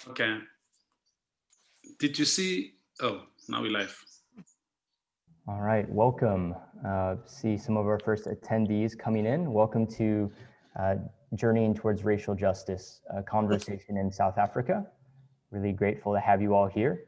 Okay. Did you see? Oh, now we live. All right, welcome. See some of our first attendees coming in. Welcome to Journeying Towards Racial Justice, a conversation in South Africa. Really grateful to have you all here.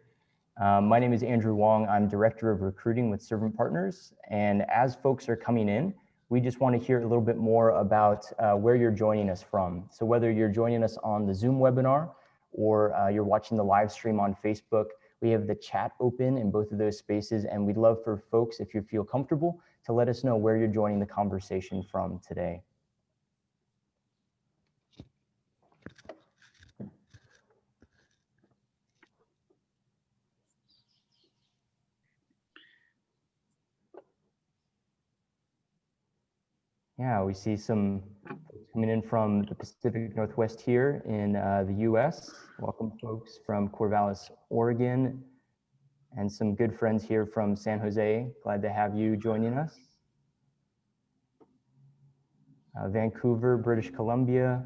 My name is Andrew Wong. I'm Director of Recruiting with Servant Partners. And as folks are coming in, we just want to hear a little bit more about where you're joining us from. So whether you're joining us on the Zoom webinar or you're watching the live stream on Facebook, we have the chat open in both of those spaces, and we'd love for folks, if you feel comfortable, to let us know where you're joining the conversation from today. Yeah, we see some folks coming in from the Pacific Northwest here in the US. Welcome folks from Corvallis, Oregon, and some good friends here from San Jose. Glad to have you joining us. Vancouver, British Columbia.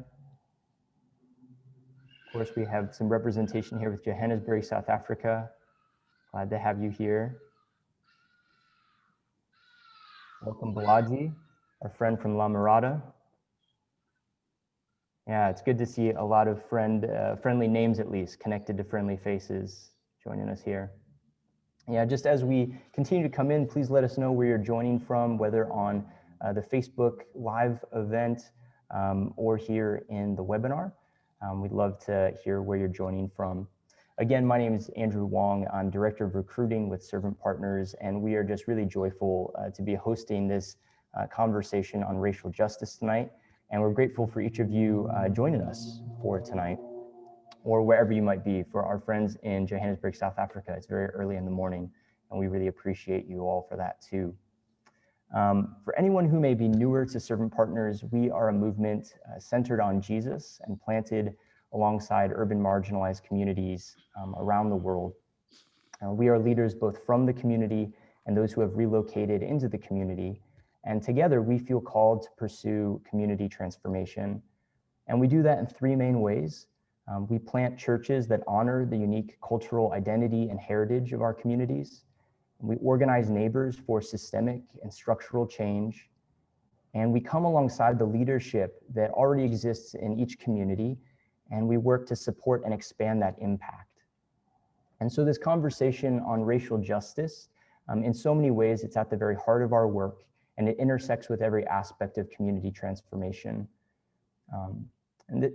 Of course, we have some representation here with Johannesburg, South Africa. Glad to have you here. Welcome, Balaji, our friend from La Mirada. Yeah, it's good to see a lot of friendly names, at least, connected to friendly faces joining us here. Yeah, just as we continue to come in, please let us know where you're joining from, whether on the Facebook Live event or here in the webinar. We'd love to hear where you're joining from. Again, my name is Andrew Wong. I'm Director of Recruiting with Servant Partners, and we are just really joyful to be hosting this conversation on racial justice tonight. And we're grateful for each of you joining us for tonight, or wherever you might be. For our friends in Johannesburg, South Africa, it's very early in the morning, and we really appreciate you all for that too. For anyone who may be newer to Servant Partners, we are a movement centered on Jesus and planted alongside urban marginalized communities around the world. We are leaders both from the community and those who have relocated into the community. And together we feel called to pursue community transformation. And we do that in three main ways. We plant churches that honor the unique cultural identity and heritage of our communities. We organize neighbors for systemic and structural change. And we come alongside the leadership that already exists in each community, and we work to support and expand that impact. And so this conversation on racial justice, in so many ways, it's at the very heart of our work, and it intersects with every aspect of community transformation.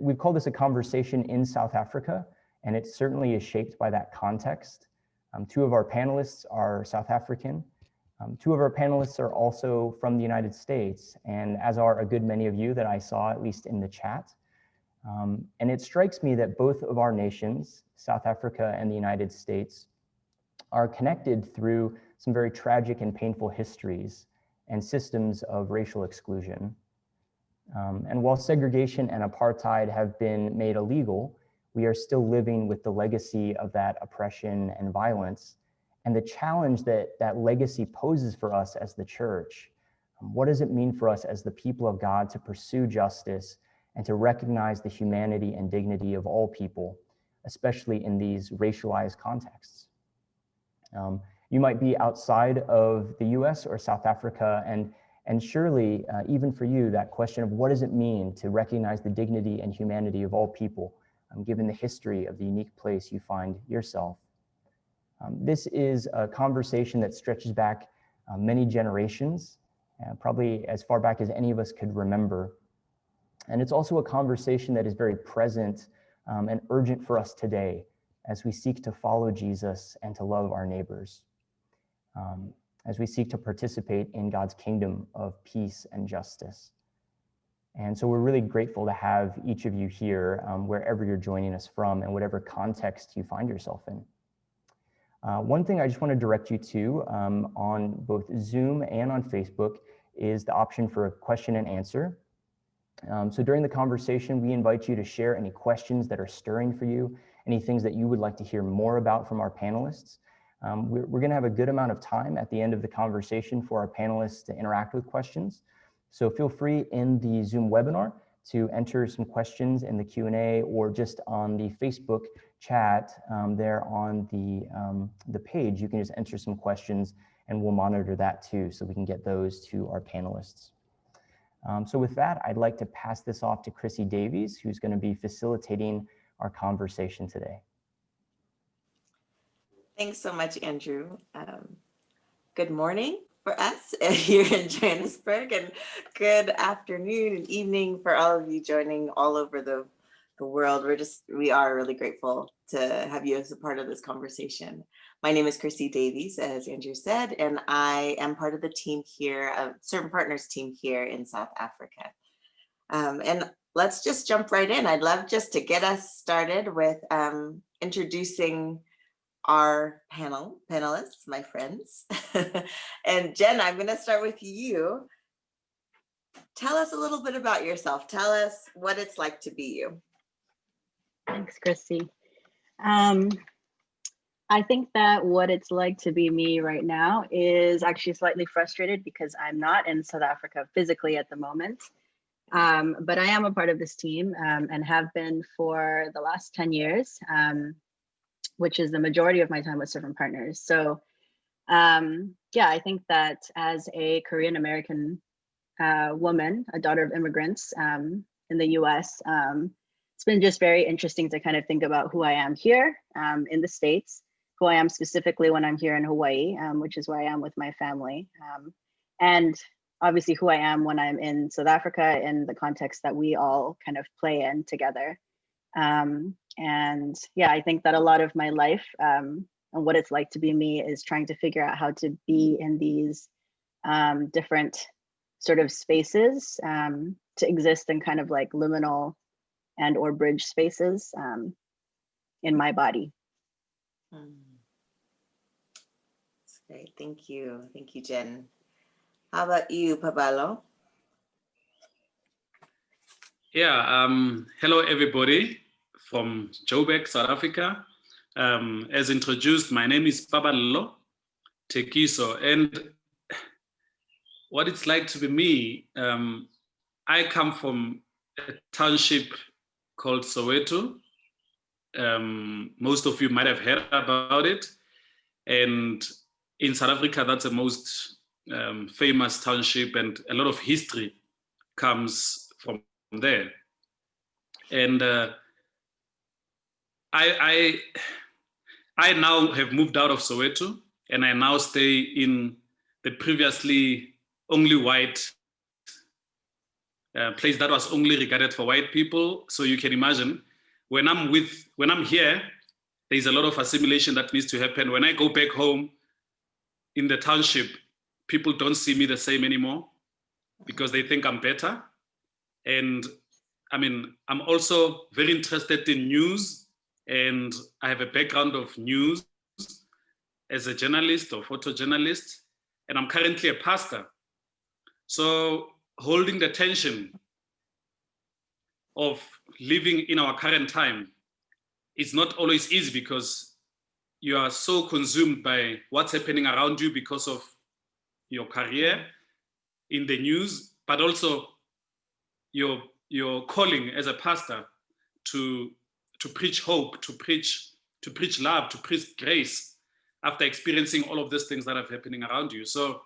We've called this a conversation in South Africa, and it certainly is shaped by that context. Two of our panelists are South African. Two of our panelists are also from the United States, and as are a good many of you that I saw, at least in the chat. And it strikes me that both of our nations, South Africa and the United States, are connected through some very tragic and painful histories and systems of racial exclusion. And while segregation and apartheid have been made illegal, we are still living with the legacy of that oppression and violence, and the challenge that that legacy poses for us as the church. What does it mean for us as the people of God to pursue justice and to recognize the humanity and dignity of all people, especially in these racialized contexts? You might be outside of the US or South Africa, and surely, even for you, that question of what does it mean to recognize the dignity and humanity of all people, given the history of the unique place you find yourself. This is a conversation that stretches back many generations, probably as far back as any of us could remember. And it's also a conversation that is very present and urgent for us today as we seek to follow Jesus and to love our neighbors, as we seek to participate in God's kingdom of peace and justice. And so we're really grateful to have each of you here, wherever you're joining us from and whatever context you find yourself in. One thing I just want to direct you to on both Zoom and on Facebook is the option for a question and answer. So during the conversation, we invite you to share any questions that are stirring for you, any things that you would like to hear more about from our panelists. We're going to have a good amount of time at the end of the conversation for our panelists to interact with questions. So feel free in the Zoom webinar to enter some questions in the Q&A or just on the Facebook chat there on the page. You can just enter some questions and we'll monitor that too, so we can get those to our panelists. So with that, I'd like to pass this off to Chrissy Davies, who's going to be facilitating our conversation today. Thanks so much, Andrew. Good morning for us here in Johannesburg, and good afternoon and evening for all of you joining all over the world. We are really grateful to have you as a part of this conversation. My name is Chrissy Davies, as Andrew said, and I am part of the team here, a Certain Partners team here in South Africa. And let's just jump right in. I'd love just to get us started with introducing our panelists, my friends. And Jen, I'm going to start with you. Tell us a little bit about yourself. Tell us what it's like to be you. Thanks, Chrissy. I think that what it's like to be me right now is actually slightly frustrated because I'm not in South Africa physically at the moment. But I am a part of this team and have been for the last 10 years, which is the majority of my time with Certain Partners. So yeah, I think that as a Korean American woman, a daughter of immigrants in the US, it's been just very interesting to kind of think about who I am here in the States, who I am specifically when I'm here in Hawaii, which is where I am with my family. And obviously who I am when I'm in South Africa in the context that we all kind of play in together. And yeah, I think that a lot of my life and what it's like to be me is trying to figure out how to be in these different sort of spaces, to exist in kind of like liminal and or bridge spaces in my body. That's great. Thank you. Thank you, Jen. How about you, Paballo? Yeah, hello everybody from Joburg, South Africa. As introduced, my name is Paballo Thekiso, and what it's like to be me, I come from a township called Soweto. Most of you might have heard about it. And in South Africa, that's the most famous township, and a lot of history comes from there. And I now have moved out of Soweto, and I now stay in the previously only white place that was only regarded for white people. So you can imagine, when I'm here, there's a lot of assimilation that needs to happen. When I go back home in the township, people don't see me the same anymore because they think I'm better. And I mean, I'm also very interested in news, and I have a background of news as a journalist or photojournalist, and I'm currently a pastor. So holding the tension of living in our current time, it's not always easy because you are so consumed by what's happening around you because of your career in the news, but also your calling as a pastor to preach hope, to preach love, to preach grace after experiencing all of these things that are happening around you. So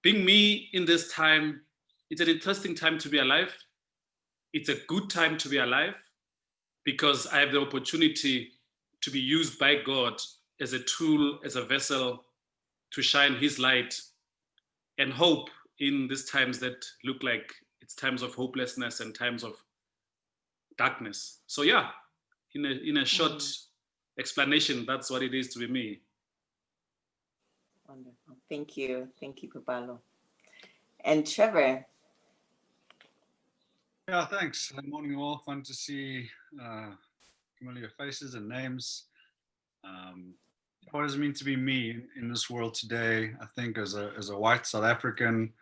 being me in this time, it's an interesting time to be alive. It's a good time to be alive because I have the opportunity to be used by God as a tool, as a vessel to shine his light and hope in these times that look like it's times of hopelessness and times of darkness. So yeah, in a short explanation, that's what it is to be me. Wonderful. Thank you, Paballo. And Trevor. Yeah, thanks. Good morning, all. Fun to see familiar faces and names. What does it mean to be me in this world today? I think as a white South African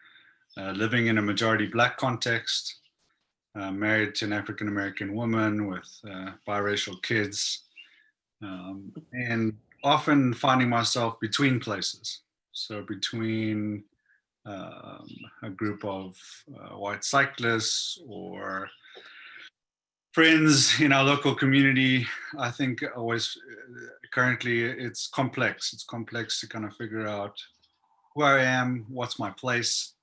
living in a majority Black context, married to an African American woman with biracial kids, and often finding myself between places. So between a group of white cyclists or friends in our local community. I think always currently it's complex. It's complex to kind of figure out who I am, what's my place,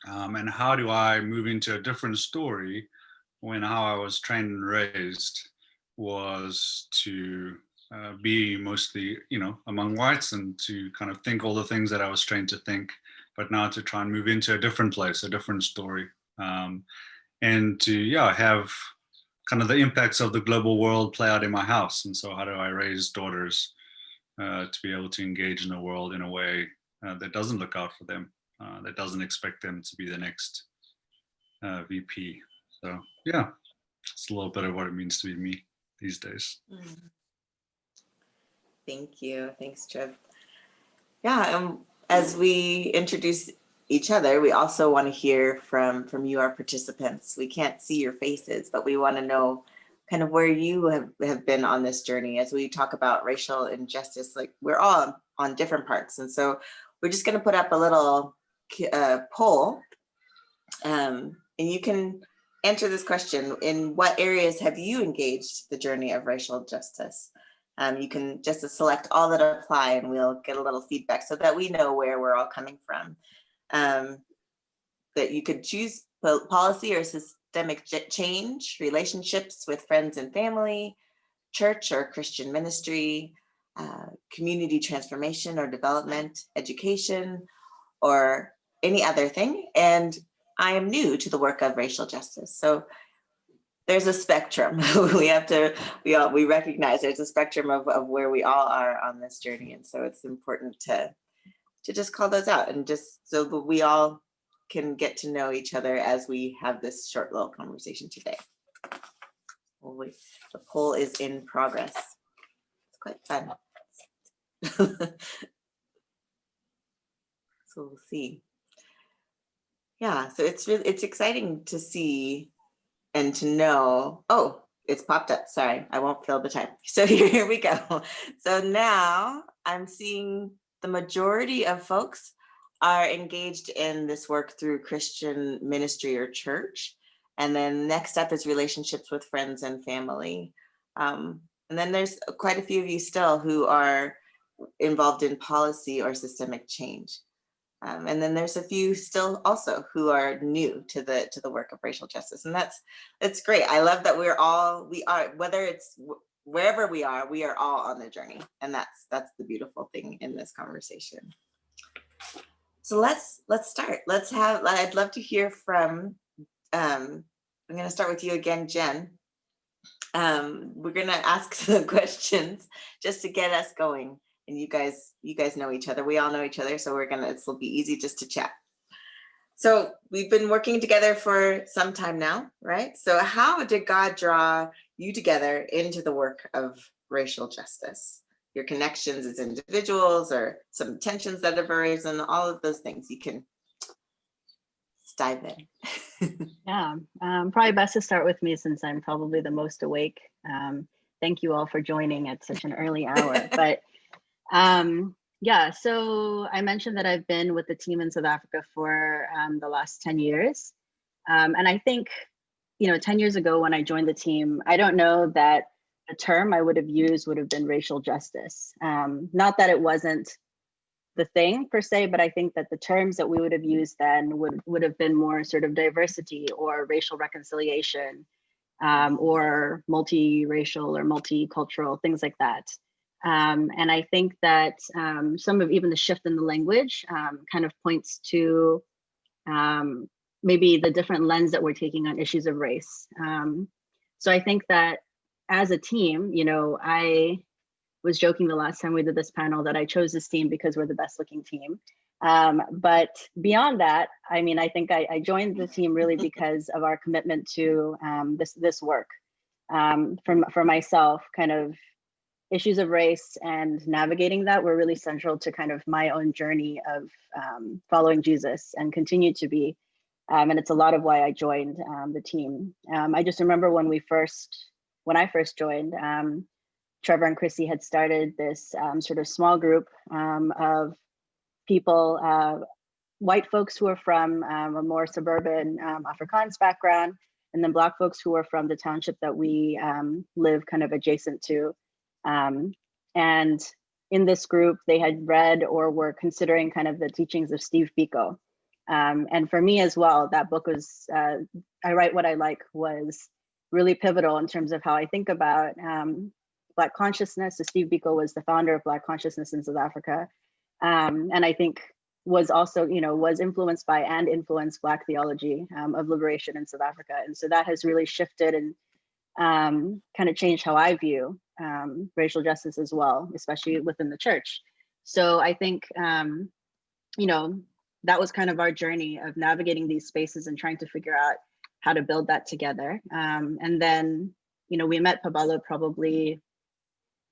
and how do I move into a different story when how I was trained and raised was to be mostly, among whites and to kind of think all the things that I was trained to think, but now to try and move into a different place, a different story, and to, have kind of the impacts of the global world play out in my house. And so how do I raise daughters to be able to engage in the world in a way that doesn't look out for them, that doesn't expect them to be the next VP. So yeah, it's a little bit of what it means to be me these days. Thank you. Thanks, Trev. Yeah, as we introduce each other, we also want to hear from you, our participants. We can't see your faces, but we want to know kind of where you have been on this journey as we talk about racial injustice. Like, we're all on different parts. And so we're just going to put up a little poll, and you can answer this question: in what areas have you engaged the journey of racial justice? You can just select all that apply, and we'll get a little feedback so that we know where we're all coming from. That you could choose policy or systemic change, relationships with friends and family, church or Christian ministry, community transformation or development, education, or any other thing. And I am new to the work of racial justice. So there's a spectrum. We recognize there's a spectrum of where we all are on this journey. And so it's important to just call those out, and just so that we all can get to know each other as we have this short little conversation today. The poll is in progress. It's quite fun. So we'll see. Yeah, so it's exciting to see and to know. Oh, it's popped up. Sorry, I won't fill the time. So here we go. So now I'm seeing the majority of folks are engaged in this work through Christian ministry or church. And then next up is relationships with friends and family. And then there's quite a few of you still who are involved in policy or systemic change. And then there's a few still also who are new to the work of racial justice. And that's great. I love that we are, whether it's wherever we are all on the journey. And that's the beautiful thing in this conversation. So let's start. I'd love to hear from, I'm going to start with you again, Jen. We're going to ask some questions just to get us going. And you guys know each other. We all know each other. So it'll be easy just to chat. So we've been working together for some time now, right? So how did God draw you together into the work of racial justice? Your connections as individuals, or some tensions that have arisen, all of those things. You can dive in. Yeah, probably best to start with me since I'm probably the most awake. Thank you all for joining at such an early hour. But yeah, so I mentioned that I've been with the team in South Africa for the last 10 years. And I think, 10 years ago when I joined the team, I don't know that the term I would have used would have been racial justice. Not that it wasn't the thing per se, but I think that the terms that we would have used then would have been more sort of diversity or racial reconciliation, or multiracial or multicultural, things like that. And I think that some of even the shift in the language kind of points to maybe the different lens that we're taking on issues of race. So I think that as a team, I was joking the last time we did this panel that I chose this team because we're the best looking team. But beyond that, I mean, I think I joined the team really because of our commitment to this work. For myself, kind of issues of race and navigating that were really central to kind of my own journey of following Jesus, and continue to be. And it's a lot of why I joined the team. I just remember when I first joined, Trevor and Chrissy had started this sort of small group of people white folks who are from a more suburban Afrikaans background, and then Black folks who are from the township that we live kind of adjacent to. And in this group, they had read or were considering kind of the teachings of Steve Biko. And for me as well, that book was, I Write What I Like, was really pivotal in terms of how I think about Black consciousness. So Steve Biko was the founder of Black consciousness in South Africa. And I think was also, was influenced by and influenced Black theology of liberation in South Africa. And so that has really shifted and kind of changed how I view racial justice as well, especially within the church. So I think, that was kind of our journey of navigating these spaces and trying to figure out how to build that together. And then, we met Paballo probably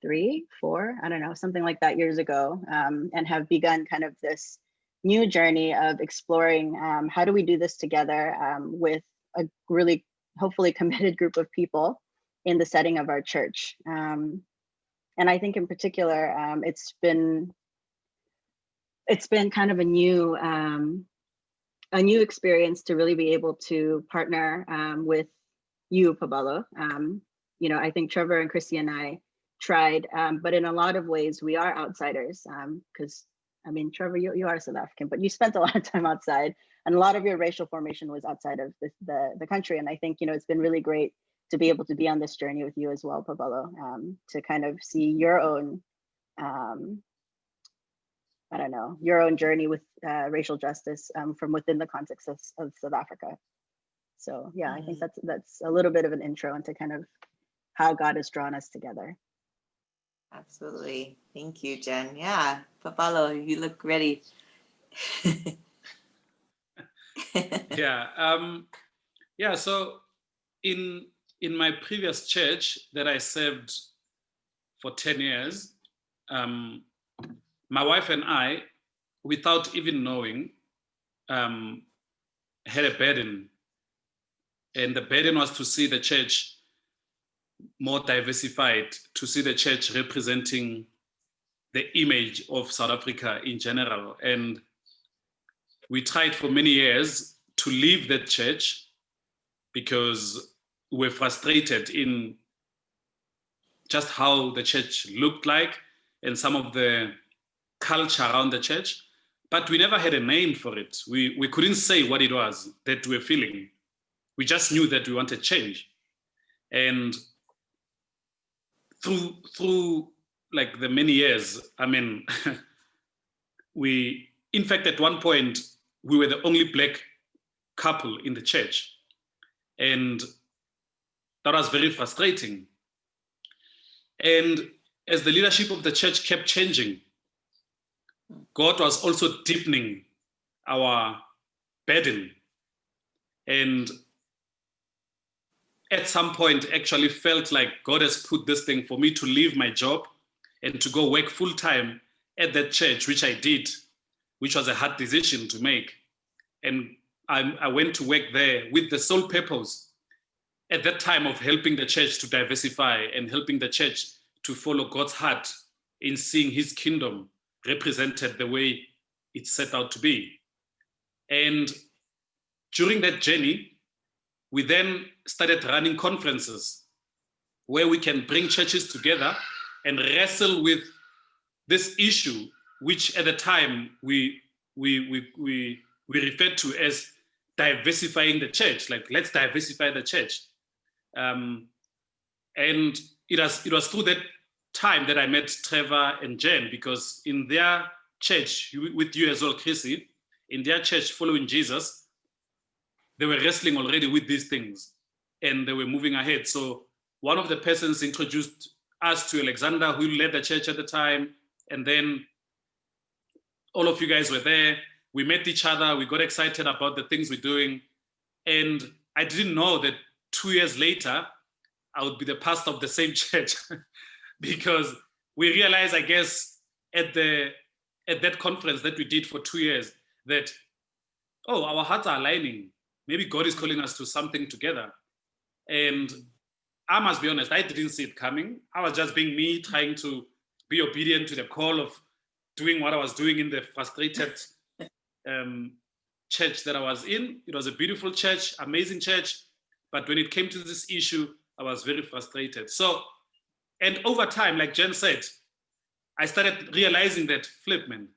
3, 4, I don't know, something like that years ago, and have begun kind of this new journey of exploring how do we do this together with a really hopefully committed group of people in the setting of our church. And I think in particular, it's been kind of a new experience to really be able to partner with you, Paballo. I think Trevor and Chrissy and I tried, but in a lot of ways we are outsiders because Trevor, you are South African, but you spent a lot of time outside, and a lot of your racial formation was outside of the country. And I think, it's been really great to be able to be on this journey with you as well, Paballo, to kind of see your own, your own journey with racial justice from within the context of South Africa. So yeah, I think that's a little bit of an intro into kind of how God has drawn us together. Absolutely. Thank you, Jen. Yeah, Paballo, you look ready. Yeah. So in my previous church that I served for 10 years, my wife and I, without even knowing, had a burden. And the burden was to see the church more diversified, to see the church representing the image of South Africa in general. And we tried for many years to leave that church because we were frustrated in just how the church looked like and some of the culture around the church, but we never had a name for it. We couldn't say what it was that we were feeling. We just knew that we wanted change. And through like the many years, we, in fact, at one point, we were the only Black couple in the church. And that was very frustrating. And as the leadership of the church kept changing, God was also deepening our burden. And at some point, actually felt like God has put this thing for me to leave my job and to go work full time at that church, which I did, which was a hard decision to make. And I went to work there with the sole purpose at that time of helping the church to diversify and helping the church to follow God's heart in seeing his kingdom represented the way it's set out to be. And during that journey, we then started running conferences where we can bring churches together and wrestle with this issue, which at the time we referred to as diversifying the church, like let's diversify the church. And it was through that time that I met Trevor and Jen, because in their church, with you as well, Chrissy, in their church following Jesus, they were wrestling already with these things and they were moving ahead. So one of the persons introduced us to Alexander, who led the church at the time. And then all of you guys were there. We met each other. We got excited about the things we're doing. And I didn't know that 2 years later, I would be the pastor of the same church because we realized, I guess, at that conference that we did for 2 years that, oh, our hearts are aligning. Maybe God is calling us to something together. And I must be honest, I didn't see it coming. I was just being me, trying to be obedient to the call of doing what I was doing in the frustrated church that I was in. It was a beautiful church, amazing church. But when it came to this issue, I was very frustrated. So, and over time, like Jen said, I started realizing that, flip, man,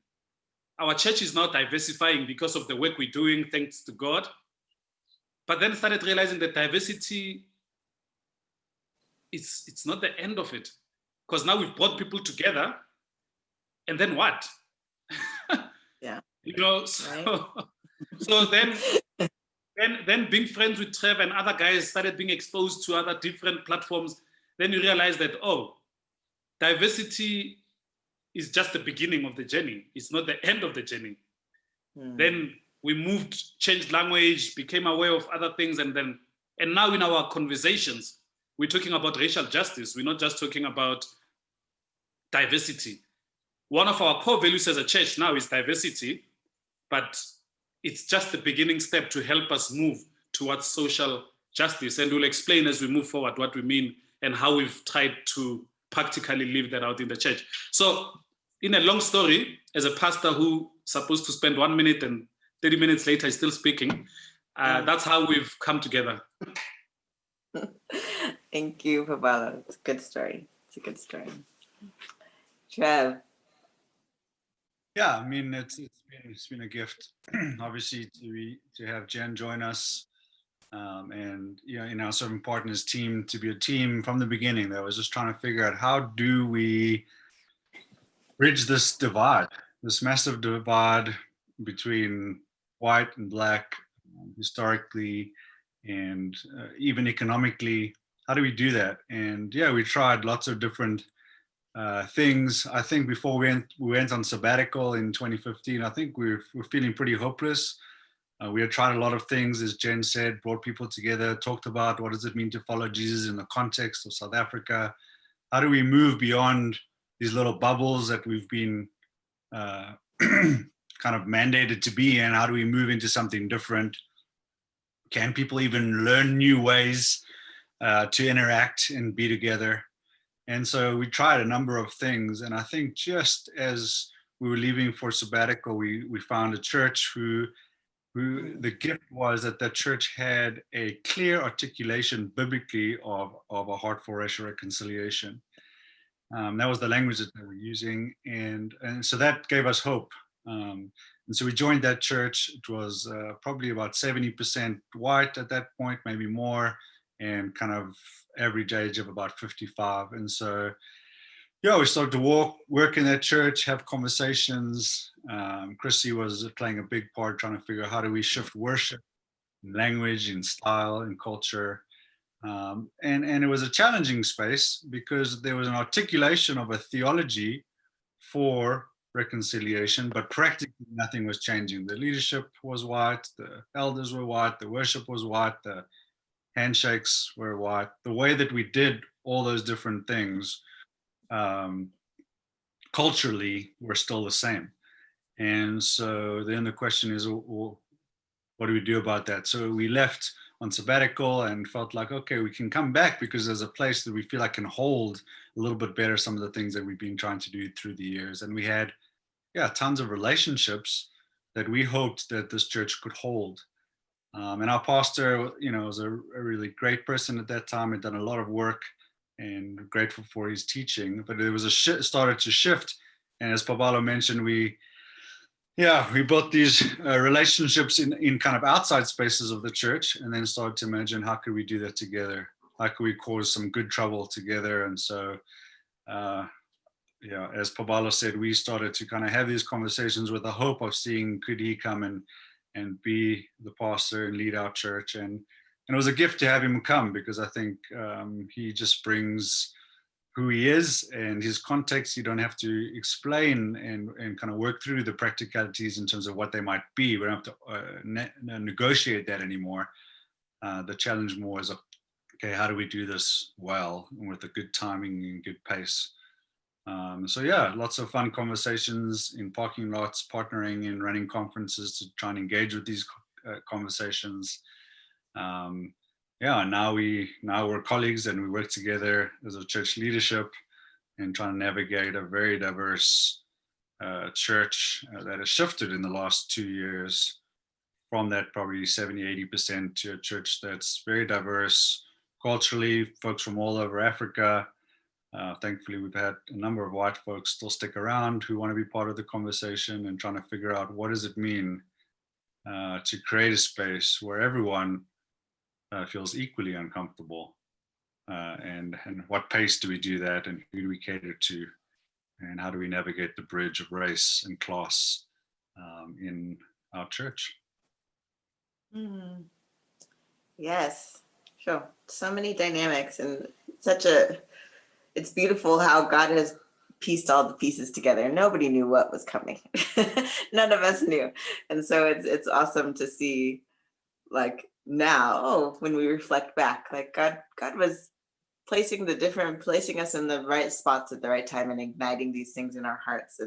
our church is now diversifying because of the work we're doing, thanks to God. But then started realizing that diversity, it's not the end of it. Because now we've brought people together, and then what? Yeah. You know, so, so then being friends with Trevor and other guys started being exposed to other different platforms. Then you realize that, oh, diversity is just the beginning of the journey. It's not the end of the journey. Then we moved, changed language, became aware of other things, and now in our conversations, we're talking about racial justice. We're not just talking about diversity. One of our core values as a church now is diversity, but it's just the beginning step to help us move towards social justice. And we'll explain as we move forward what we mean and how we've tried to practically live that out in the church. So in a long story, as a pastor who's supposed to spend 1 minute and 30 minutes later is still speaking, that's how we've come together. Thank you, Paballo. It's a good story. It's a good story. Trev. Yeah, I mean, it's been a gift, obviously, to have Jen join us, and in our Serving Partners team, to be a team from the beginning that was just trying to figure out how do we bridge this divide, this massive divide between white and black, historically, and even economically. How do we do that? And yeah, we tried lots of different things. I think before we went on sabbatical in 2015, I think we were feeling pretty hopeless. We had tried a lot of things, as Jen said, brought people together, talked about what does it mean to follow Jesus in the context of South Africa. How do we move beyond these little bubbles that we've been kind of mandated to be in? How do we move into something different? Can people even learn new ways to interact and be together? And so we tried a number of things. And I think just as we were leaving for sabbatical, we found a church who the gift was that church had a clear articulation biblically of a heart for racial reconciliation. That was the language that they were using. And so that gave us hope. And so we joined that church. It was probably about 70% white at that point, maybe more, and kind of average age of about 55. And so, yeah, we started to work in that church, have conversations. Chrissy was playing a big part trying to figure out how do we shift worship, in language, in style, in culture. And it was a challenging space because there was an articulation of a theology for reconciliation, but practically nothing was changing. The leadership was white, the elders were white, the worship was white, the handshakes were white. The way that we did all those different things culturally were still the same. And so then the question is, well, what do we do about that? So we left on sabbatical and felt like, okay, we can come back because there's a place that we feel like can hold a little bit better some of the things that we've been trying to do through the years. And we had, tons of relationships that we hoped that this church could hold. And our pastor, was a really great person at that time, had done a lot of work and grateful for his teaching, but it was started to shift. And as Paballo mentioned, we built these relationships in kind of outside spaces of the church, and then started to imagine how could we do that together? How could we cause some good trouble together? And so, as Paballo said, we started to kind of have these conversations with the hope of seeing could he come and be the pastor and lead our church. And it was a gift to have him come because I think he just brings who he is and his context. You don't have to explain and kind of work through the practicalities in terms of what they might be. We don't have to negotiate that anymore. The challenge more is, okay, how do we do this well and with a good timing and good pace? Lots of fun conversations in parking lots, partnering and running conferences to try and engage with these conversations. Now we're colleagues and we work together as a church leadership and trying to navigate a very diverse church that has shifted in the last 2 years from that probably 70-80% to a church that's very diverse culturally, folks from all over Africa. Thankfully, we've had a number of white folks still stick around who want to be part of the conversation and trying to figure out what does it mean to create a space where everyone feels equally uncomfortable, and what pace do we do that, and who do we cater to, and how do we navigate the bridge of race and class in our church? Mm. Yes, sure. So many dynamics, and it's beautiful how God has pieced all the pieces together. Nobody knew what was coming. None of us knew. And so it's awesome to see, like, now, when we reflect back, like God was placing us in the right spots at the right time and igniting these things in our hearts.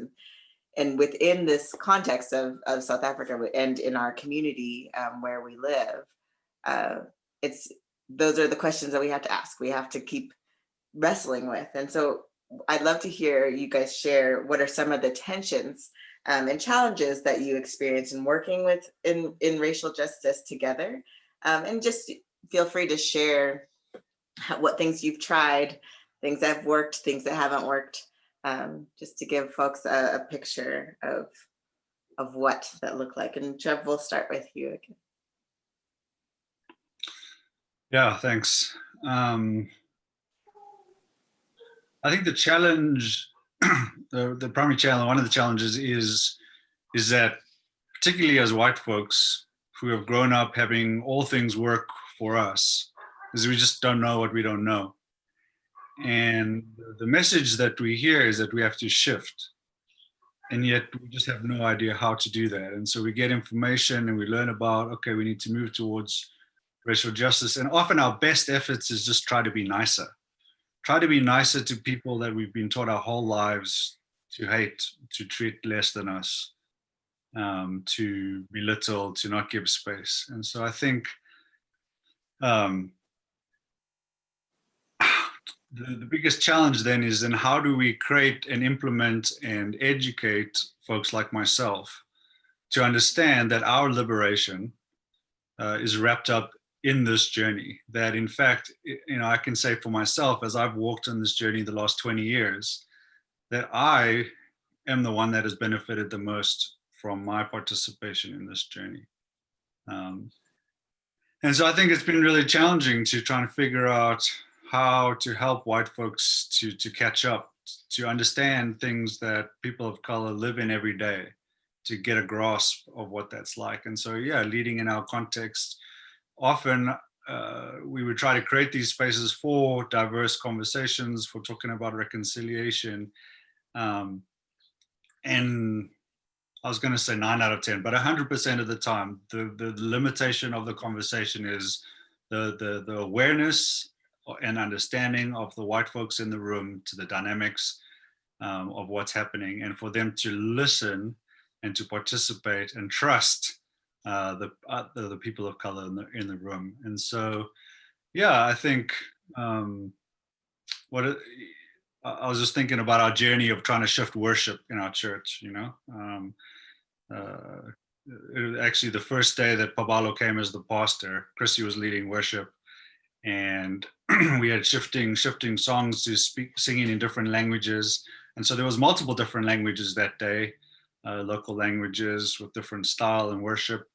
And within this context of South Africa and in our community where we live, those are the questions that we have to ask. We have to keep wrestling with. And so I'd love to hear you guys share what are some of the tensions and challenges that you experience in working with in racial justice together. And just feel free to share what things you've tried, things that have worked, things that haven't worked, just to give folks a picture of what that looked like. And Trevor, we'll start with you again. Yeah, thanks. I think the challenge, the primary challenge, one of the challenges is that particularly as white folks who have grown up having all things work for us, is we just don't know what we don't know. And the message that we hear is that we have to shift. And yet we just have no idea how to do that. And so we get information and we learn about, okay, we need to move towards racial justice. And often our best efforts is just try to be nicer. Try to be nicer to people that we've been taught our whole lives to hate, to treat less than us, to belittle, to not give space. And so I think the biggest challenge then is then how do we create and implement and educate folks like myself to understand that our liberation is wrapped up in this journey, that in fact, I can say for myself, as I've walked on this journey the last 20 years, that I am the one that has benefited the most from my participation in this journey. And so I think it's been really challenging to try and figure out how to help white folks to catch up, to understand things that people of color live in every day, to get a grasp of what that's like. And so, yeah, leading in our context, often we would try to create these spaces for diverse conversations, for talking about reconciliation. And I was going to say 9 out of 10, but 100% of the time, the limitation of the conversation is the awareness and understanding of the white folks in the room to the dynamics of what's happening, and for them to listen and to participate and trust the people of color in the room. And so, yeah, I think I was just thinking about our journey of trying to shift worship in our church. Actually, the first day that Paballo came as the pastor, Chrissy was leading worship, and we had shifting songs to singing in different languages. And so there was multiple different languages that day, local languages with different style and worship.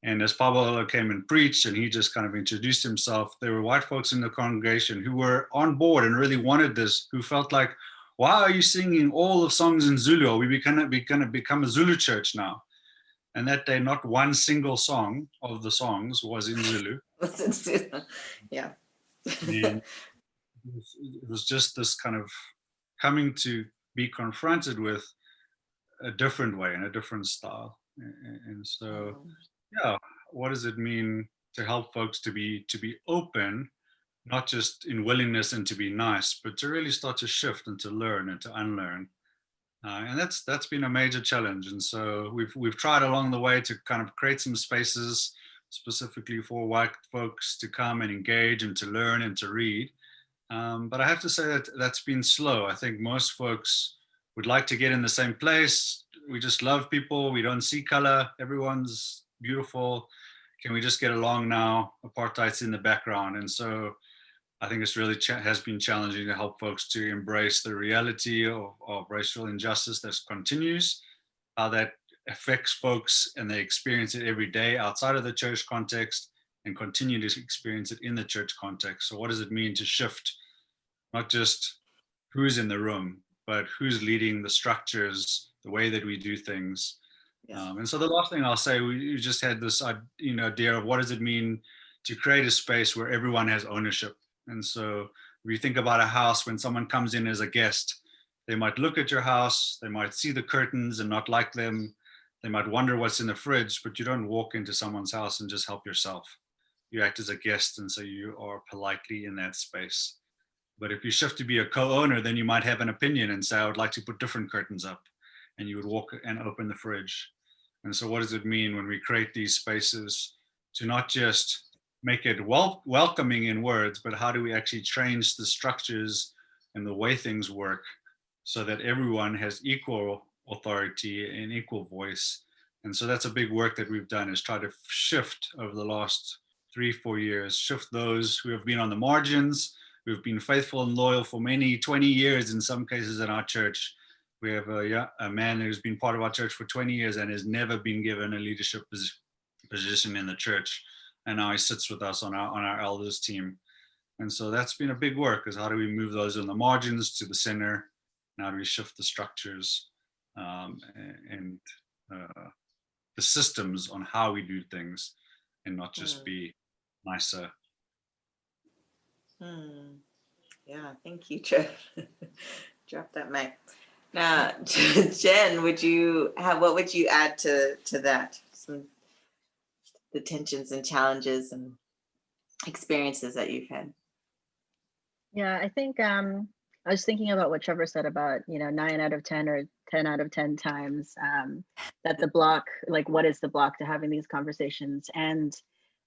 And as Paballo came and preached and he just kind of introduced himself, there were white folks in the congregation who were on board and really wanted this, who felt like, why are you singing all the songs in Zulu? Are we going to become a Zulu church now? And that day, not one single song of the songs was in Zulu. Yeah. And it was just this kind of coming to be confronted with a different way and a different style. And so, yeah, what does it mean to help folks to be open, not just in willingness and to be nice, but to really start to shift and to learn and to unlearn? And that's been a major challenge. And so we've tried along the way to kind of create some spaces specifically for white folks to come and engage and to learn and to read. But I have to say that that's been slow. I think most folks would like to get in the same place. We just love people. We don't see color. Everyone's beautiful. Can we just get along now? Apartheid's in the background. And so I think it's really has been challenging to help folks to embrace the reality of racial injustice that continues, how that affects folks and they experience it every day outside of the church context and continue to experience it in the church context. So what does it mean to shift not just who's in the room, but who's leading the structures, the way that we do things? Yeah. And so the last thing I'll say, we just had this idea of what does it mean to create a space where everyone has ownership. And so if you think about a house, when someone comes in as a guest, they might look at your house, they might see the curtains and not like them. They might wonder what's in the fridge, but you don't walk into someone's house and just help yourself. You act as a guest, and so you are politely in that space. But if you shift to be a co-owner, then you might have an opinion and say, I would like to put different curtains up. And you would walk and open the fridge. And so what does it mean when we create these spaces to not just make it welcoming in words, but how do we actually change the structures and the way things work so that everyone has equal authority and equal voice? And so that's a big work that we've done, is try to shift over the last 3-4 years, shift those who have been on the margins, who've been faithful and loyal for many 20 years in some cases in our church. We have a man who's been part of our church for 20 years and has never been given a leadership position in the church. And now he sits with us on our elders team. And so that's been a big work, is how do we move those in the margins to the center? And how do we shift the structures and the systems on how we do things and not just be nicer. Yeah, thank you, Trev. Drop that mic. Now, Jen, what would you add to that? The tensions and challenges and experiences that you've had. Yeah, I think I was thinking about what Trevor said about 9 out of 10 or 10 out of 10 times that the block, like what is the block to having these conversations? And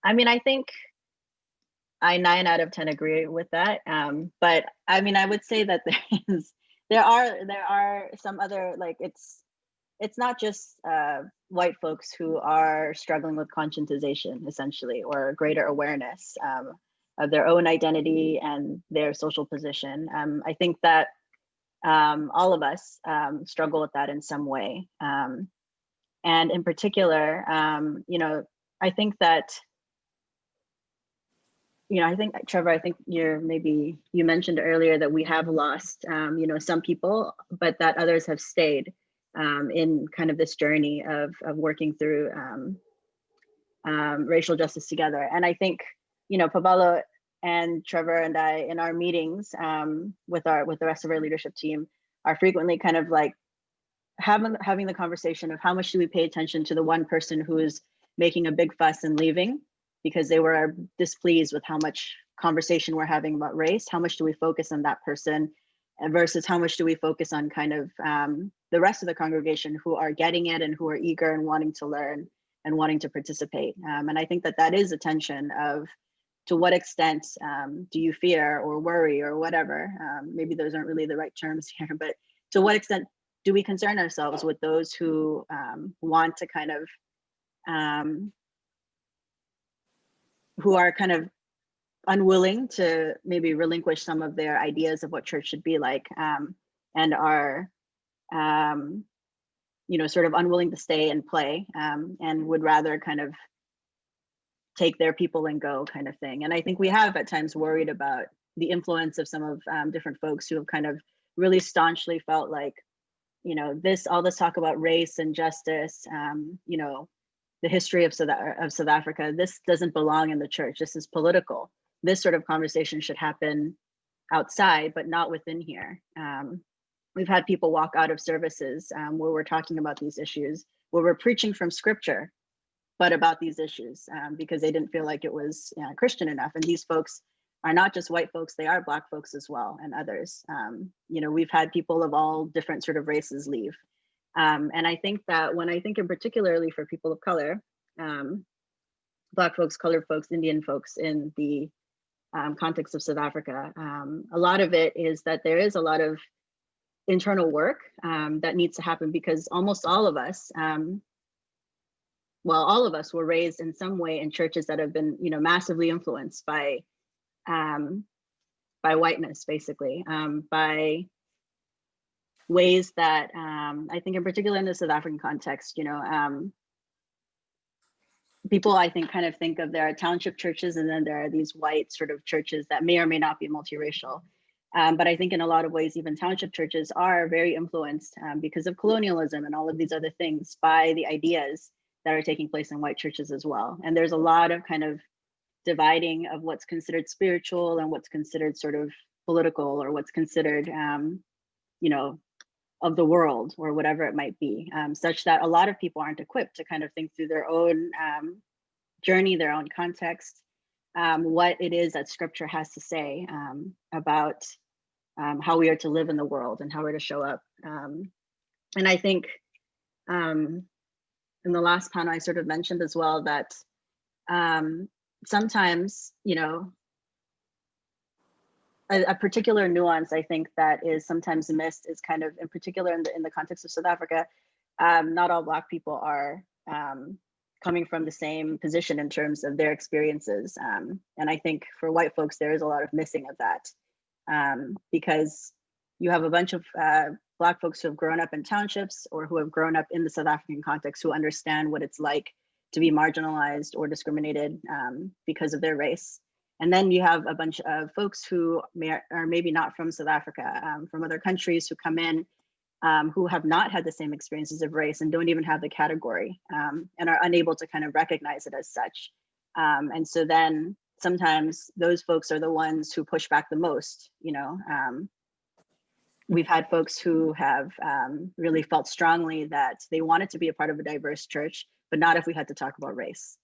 I mean, I think I 9 out of 10 agree with that. But I mean, I would say that there are some other, like it's not just white folks who are struggling with conscientization, essentially, or greater awareness of their own identity and their social position. I think that all of us struggle with that in some way. And in particular, I think that, I think, Trevor, I think you mentioned earlier that we have lost, some people, but that others have stayed in kind of this journey of working through racial justice together. And I think, Paballo and Trevor and I, in our meetings with the rest of our leadership team, are frequently kind of like having the conversation of how much do we pay attention to the one person who is making a big fuss and leaving because they were displeased with how much conversation we're having about race. How much do we focus on that person versus how much do we focus on kind of the rest of the congregation who are getting it and who are eager and wanting to learn and wanting to participate. And I think that is a tension of, to what extent do you fear or worry or whatever? Maybe those aren't really the right terms here, but to what extent do we concern ourselves with those who want to kind of, who are kind of unwilling to maybe relinquish some of their ideas of what church should be like, and are, sort of unwilling to stay and play, and would rather kind of take their people and go kind of thing. And I think we have at times worried about the influence of some of different folks who have kind of really staunchly felt like, all this talk about race and justice, the history of South Africa, this doesn't belong in the church. This is political. This sort of conversation should happen outside, but not within here. We've had people walk out of services where we're talking about these issues, where we're preaching from scripture, but about these issues because they didn't feel like it was Christian enough. And these folks are not just white folks, they are Black folks as well, and others. We've had people of all different sort of races leave. And I think that when I think in particularly for people of color, Black folks, colored folks, Indian folks in the context of South Africa, a lot of it is that there is a lot of internal work that needs to happen, because almost all of us, well, all of us were raised in some way in churches that have been, massively influenced by whiteness, basically, by ways that I think in particular in the South African context, people, I think, kind of think of there are township churches and then there are these white sort of churches that may or may not be multiracial. But I think in a lot of ways, even township churches are very influenced because of colonialism and all of these other things by the ideas that are taking place in white churches as well. And there's a lot of kind of dividing of what's considered spiritual and what's considered sort of political, or what's considered, of the world, or whatever it might be, such that a lot of people aren't equipped to kind of think through their own journey, their own context, what it is that scripture has to say about how we are to live in the world and how we're to show up. And I think in the last panel, I sort of mentioned as well that sometimes, a particular nuance I think that is sometimes missed is kind of, in particular in the context of South Africa, not all Black people are coming from the same position in terms of their experiences. And I think for white folks, there is a lot of missing of that because you have a bunch of Black folks who have grown up in townships or who have grown up in the South African context who understand what it's like to be marginalized or discriminated because of their race. And then you have a bunch of folks who are maybe not from South Africa, from other countries who come in who have not had the same experiences of race and don't even have the category and are unable to kind of recognize it as such. And so then sometimes those folks are the ones who push back the most. We've had folks who have really felt strongly that they wanted to be a part of a diverse church, but not if we had to talk about race.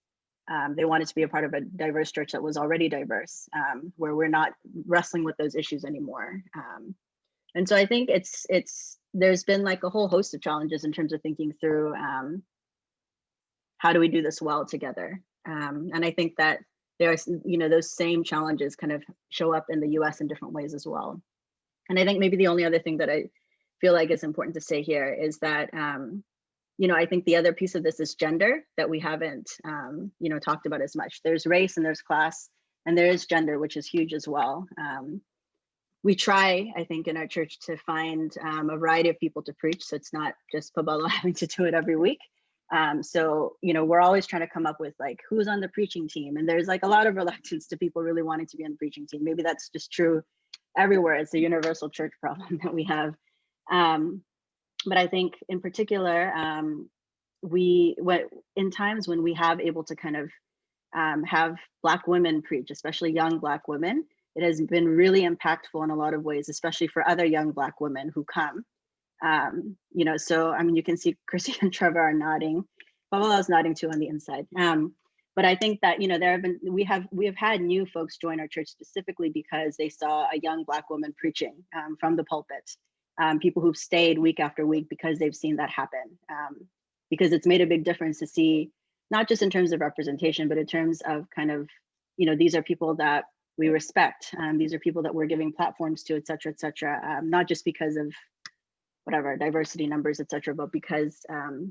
They wanted to be a part of a diverse church that was already diverse, where we're not wrestling with those issues anymore. And so I think there's been like a whole host of challenges in terms of thinking through how do we do this well together. And I think that there are, those same challenges kind of show up in the US in different ways as well. And I think maybe the only other thing that I feel like is important to say here is that I think the other piece of this is gender that we haven't, talked about as much. There's race and there's class, and there is gender, which is huge as well. We try, I think, in our church to find a variety of people to preach, so it's not just Paballo having to do it every week. So, we're always trying to come up with like, who's on the preaching team? And there's like a lot of reluctance to people really wanting to be on the preaching team. Maybe that's just true everywhere. It's a universal church problem that we have. But I think in particular, in times when we have able to kind of have Black women preach, especially young Black women, it has been really impactful in a lot of ways, especially for other young Black women who come. So I mean, you can see Chrissy and Trevor are nodding. Paballo's nodding too on the inside. But I think that we have had new folks join our church specifically because they saw a young Black woman preaching from the pulpit. People who've stayed week after week because they've seen that happen. Because it's made a big difference to see, not just in terms of representation, but in terms of kind of, these are people that we respect. These are people that we're giving platforms to, et cetera, not just because of whatever diversity numbers, et cetera, but because,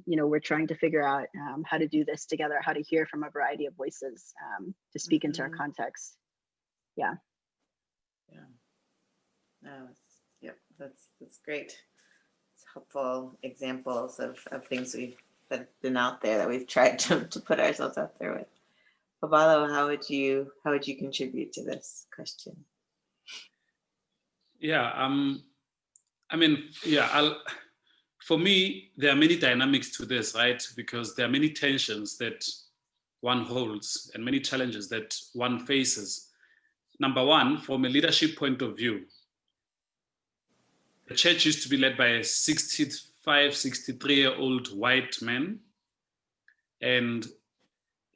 we're trying to figure out how to do this together, how to hear from a variety of voices to speak into our context. Yeah. Yep, that's great. It's helpful examples of things that have been out there that we've tried to put ourselves out there with. Paballo, how would you contribute to this question? For me, there are many dynamics to this, right? Because there are many tensions that one holds and many challenges that one faces. Number one, from a leadership point of view, the church used to be led by a 65, 63-year-old white man. And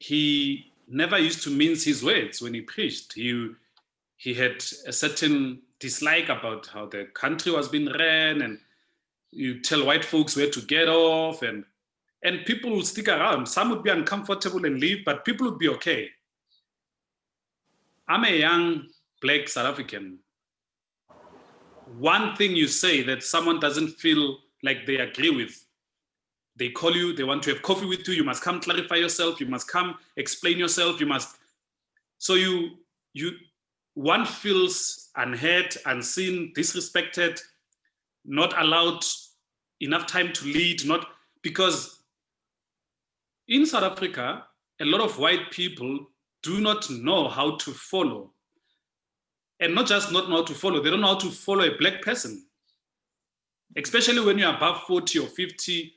he never used to mince his words when he preached. He had a certain dislike about how the country was being ran, and you tell white folks where to get off, and people would stick around. Some would be uncomfortable and leave, but people would be okay. I'm a young Black South African one thing you say that someone doesn't feel like they agree with, they call you, they want to have coffee with you, you must come clarify yourself, you must come explain yourself, you must. So one feels unheard, unseen, disrespected, not allowed enough time to lead, not because in South Africa, a lot of white people do not know how to follow. And not just not know how to follow, they don't know how to follow a black person. Especially when you're above 40 or 50,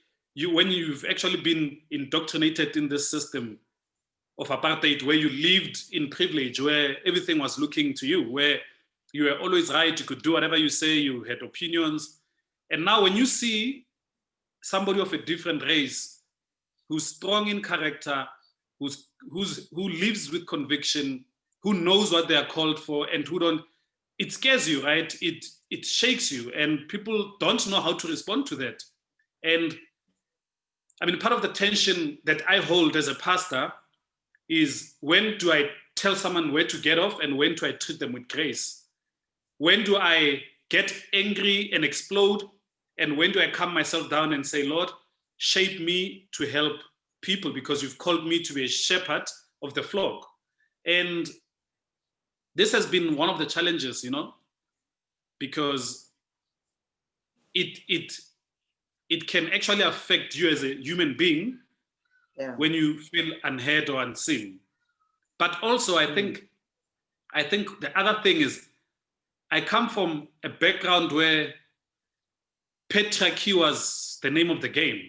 when you've actually been indoctrinated in this system of apartheid, where you lived in privilege, where everything was looking to you, where you were always right, you could do whatever you say, you had opinions. And now when you see somebody of a different race, who's strong in character, who lives with conviction, who knows what they are called for, and who don't, it scares you, right? It shakes you, and people don't know how to respond to that. And I mean, part of the tension that I hold as a pastor is, when do I tell someone where to get off and when do I treat them with grace? When do I get angry and explode? And when do I calm myself down and say, Lord, shape me to help people because you've called me to be a shepherd of the flock? And this has been one of the challenges, because it can actually affect you as a human being when you feel unheard or unseen. But also, I think the other thing is, I come from a background where patriarchy was the name of the game.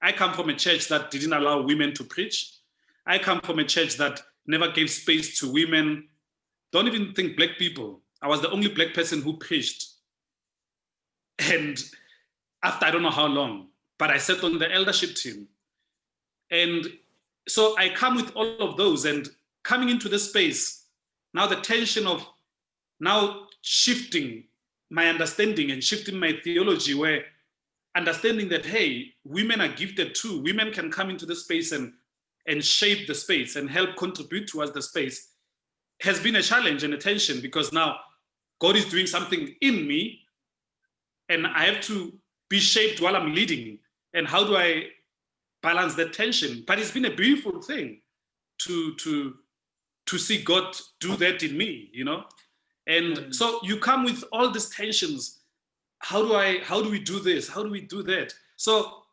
I come from a church that didn't allow women to preach. I come from a church that never gave space to women. Don't even think black people. I was the only black person who preached. And after I don't know how long, but I sat on the eldership team. And so I come with all of those, and coming into this space, now the tension of now shifting my understanding and shifting my theology, where understanding that, hey, women are gifted too. Women can come into the space and shape the space and help contribute towards the space, has been a challenge and a tension, because now God is doing something in me and I have to be shaped while I'm leading. And how do I balance that tension? But it's been a beautiful thing to see God do that in me, And so you come with all these tensions. How do we do this? How do we do that? So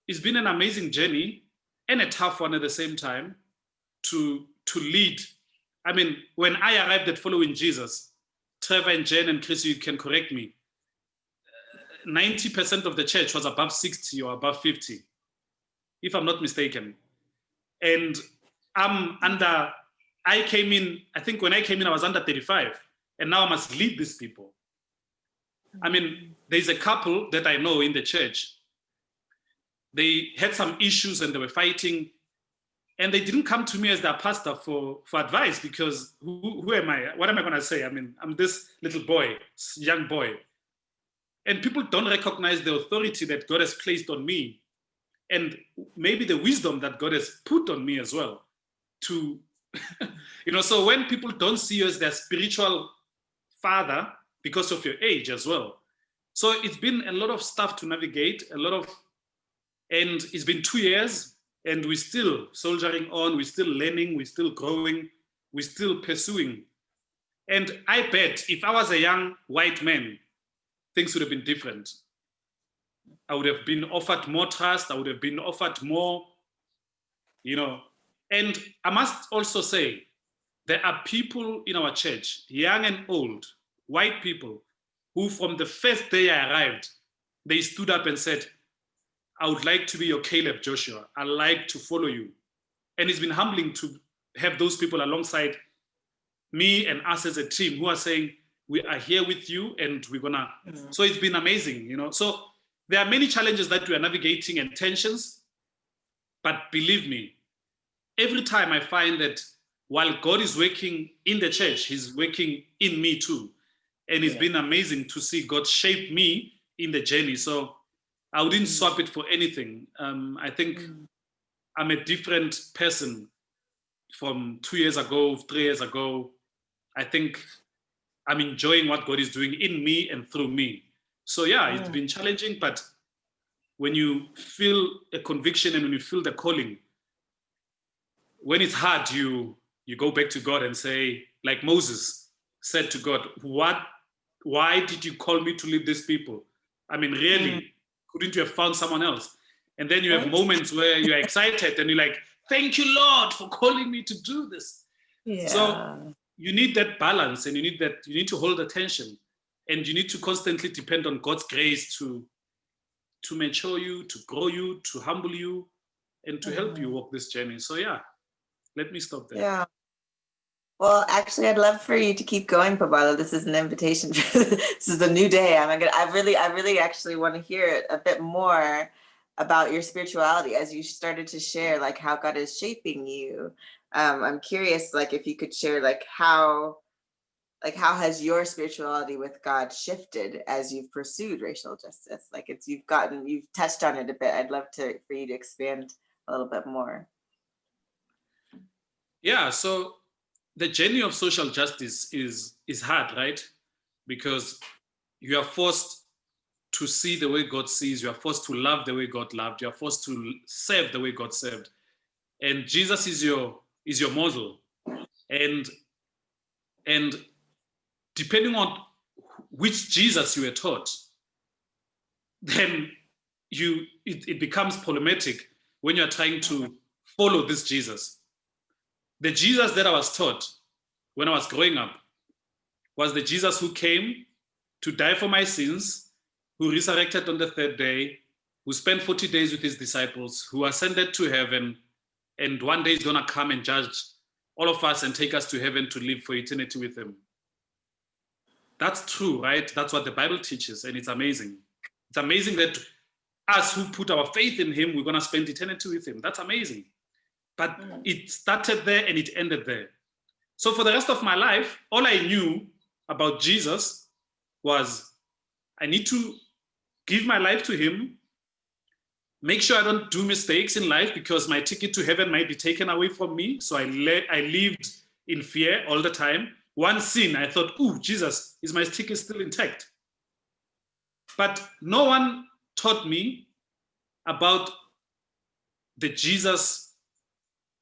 it's been an amazing journey and a tough one at the same time to lead. I mean, when I arrived at Following Jesus, Trevor and Jen and Chrissy, you can correct me, 90% of the church was above 60 or above 50, if I'm not mistaken. And I came in, I think when I came in, I was under 35, and now I must lead these people. I mean, there's a couple that I know in the church. They had some issues and they were fighting, and they didn't come to me as their pastor for advice, because who am I? What am I going to say? I mean, I'm this little boy, young boy. And people don't recognize the authority that God has placed on me, and maybe the wisdom that God has put on me as well to, so when people don't see you as their spiritual father because of your age as well. So it's been a lot of stuff to navigate, and it's been 2 years, and we're still soldiering on, we're still learning, we're still growing, we're still pursuing. And I bet if I was a young white man, things would have been different. I would have been offered more trust, I would have been offered more, And I must also say, there are people in our church, young and old, white people, who from the first day I arrived, they stood up and said, I would like to be your Caleb, Joshua. I like to follow you. And it's been humbling to have those people alongside me and us as a team who are saying, we are here with you and we're gonna. So it's been amazing, So there are many challenges that we are navigating and tensions, but believe me, every time I find that while God is working in the church, he's working in me too. And it's been amazing to see God shape me in the journey. So I wouldn't swap it for anything. I think I'm a different person from 2 years ago, 3 years ago. I think I'm enjoying what God is doing in me and through me. So yeah, it's been challenging, but when you feel a conviction and when you feel the calling, when it's hard, you go back to God and say, like Moses said to God, why did you call me to lead these people? I mean, really, couldn't you have found someone else? And then you have moments where you're excited and you're like, thank you, Lord, for calling me to do this. Yeah. So you need that balance, and you need to hold attention, and you need to constantly depend on God's grace to mature you, to grow you, to humble you, and to help you walk this journey. So yeah, let me stop there. Yeah. Well, actually, I'd love for you to keep going, Paballo. This is an invitation. This is a new day. I really actually want to hear a bit more about your spirituality as you started to share, like how God is shaping you. I'm curious, like if you could share, like how has your spirituality with God shifted as you've pursued racial justice? Like you've touched on it a bit. I'd love for you to expand a little bit more. Yeah, so the journey of social justice is hard, right? Because you are forced to see the way God sees. You are forced to love the way God loved. You are forced to serve the way God served. And Jesus is your model. And depending on which Jesus you were taught, then it becomes problematic when you're trying to follow this Jesus. The Jesus that I was taught when I was growing up was the Jesus who came to die for my sins, who resurrected on the third day, who spent 40 days with his disciples, who ascended to heaven, and one day is going to come and judge all of us and take us to heaven to live for eternity with him. That's true, right? That's what the Bible teaches, and it's amazing. It's amazing that us who put our faith in him, we're going to spend eternity with him. That's amazing. But it started there and it ended there. So for the rest of my life, all I knew about Jesus was I need to give my life to him, make sure I don't do mistakes in life because my ticket to heaven might be taken away from me. So I lived in fear all the time. One sin, I thought, ooh, Jesus, is my ticket still intact? But no one taught me about the Jesus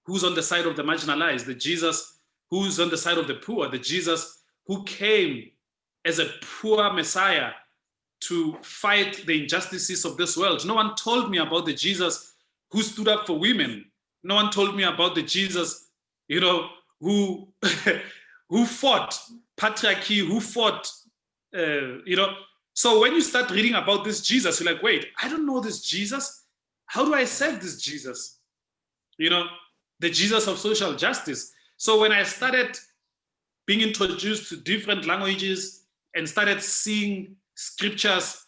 who's on the side of the marginalized, the Jesus who's on the side of the poor, the Jesus who came as a poor Messiah to fight the injustices of this world. No one told me about the Jesus who stood up for women. No one told me about the Jesus, who who fought patriarchy, who fought, So when you start reading about this Jesus, you're like, wait, I don't know this Jesus. How do I serve this Jesus? The Jesus of social justice. So when I started being introduced to different languages and started seeing scriptures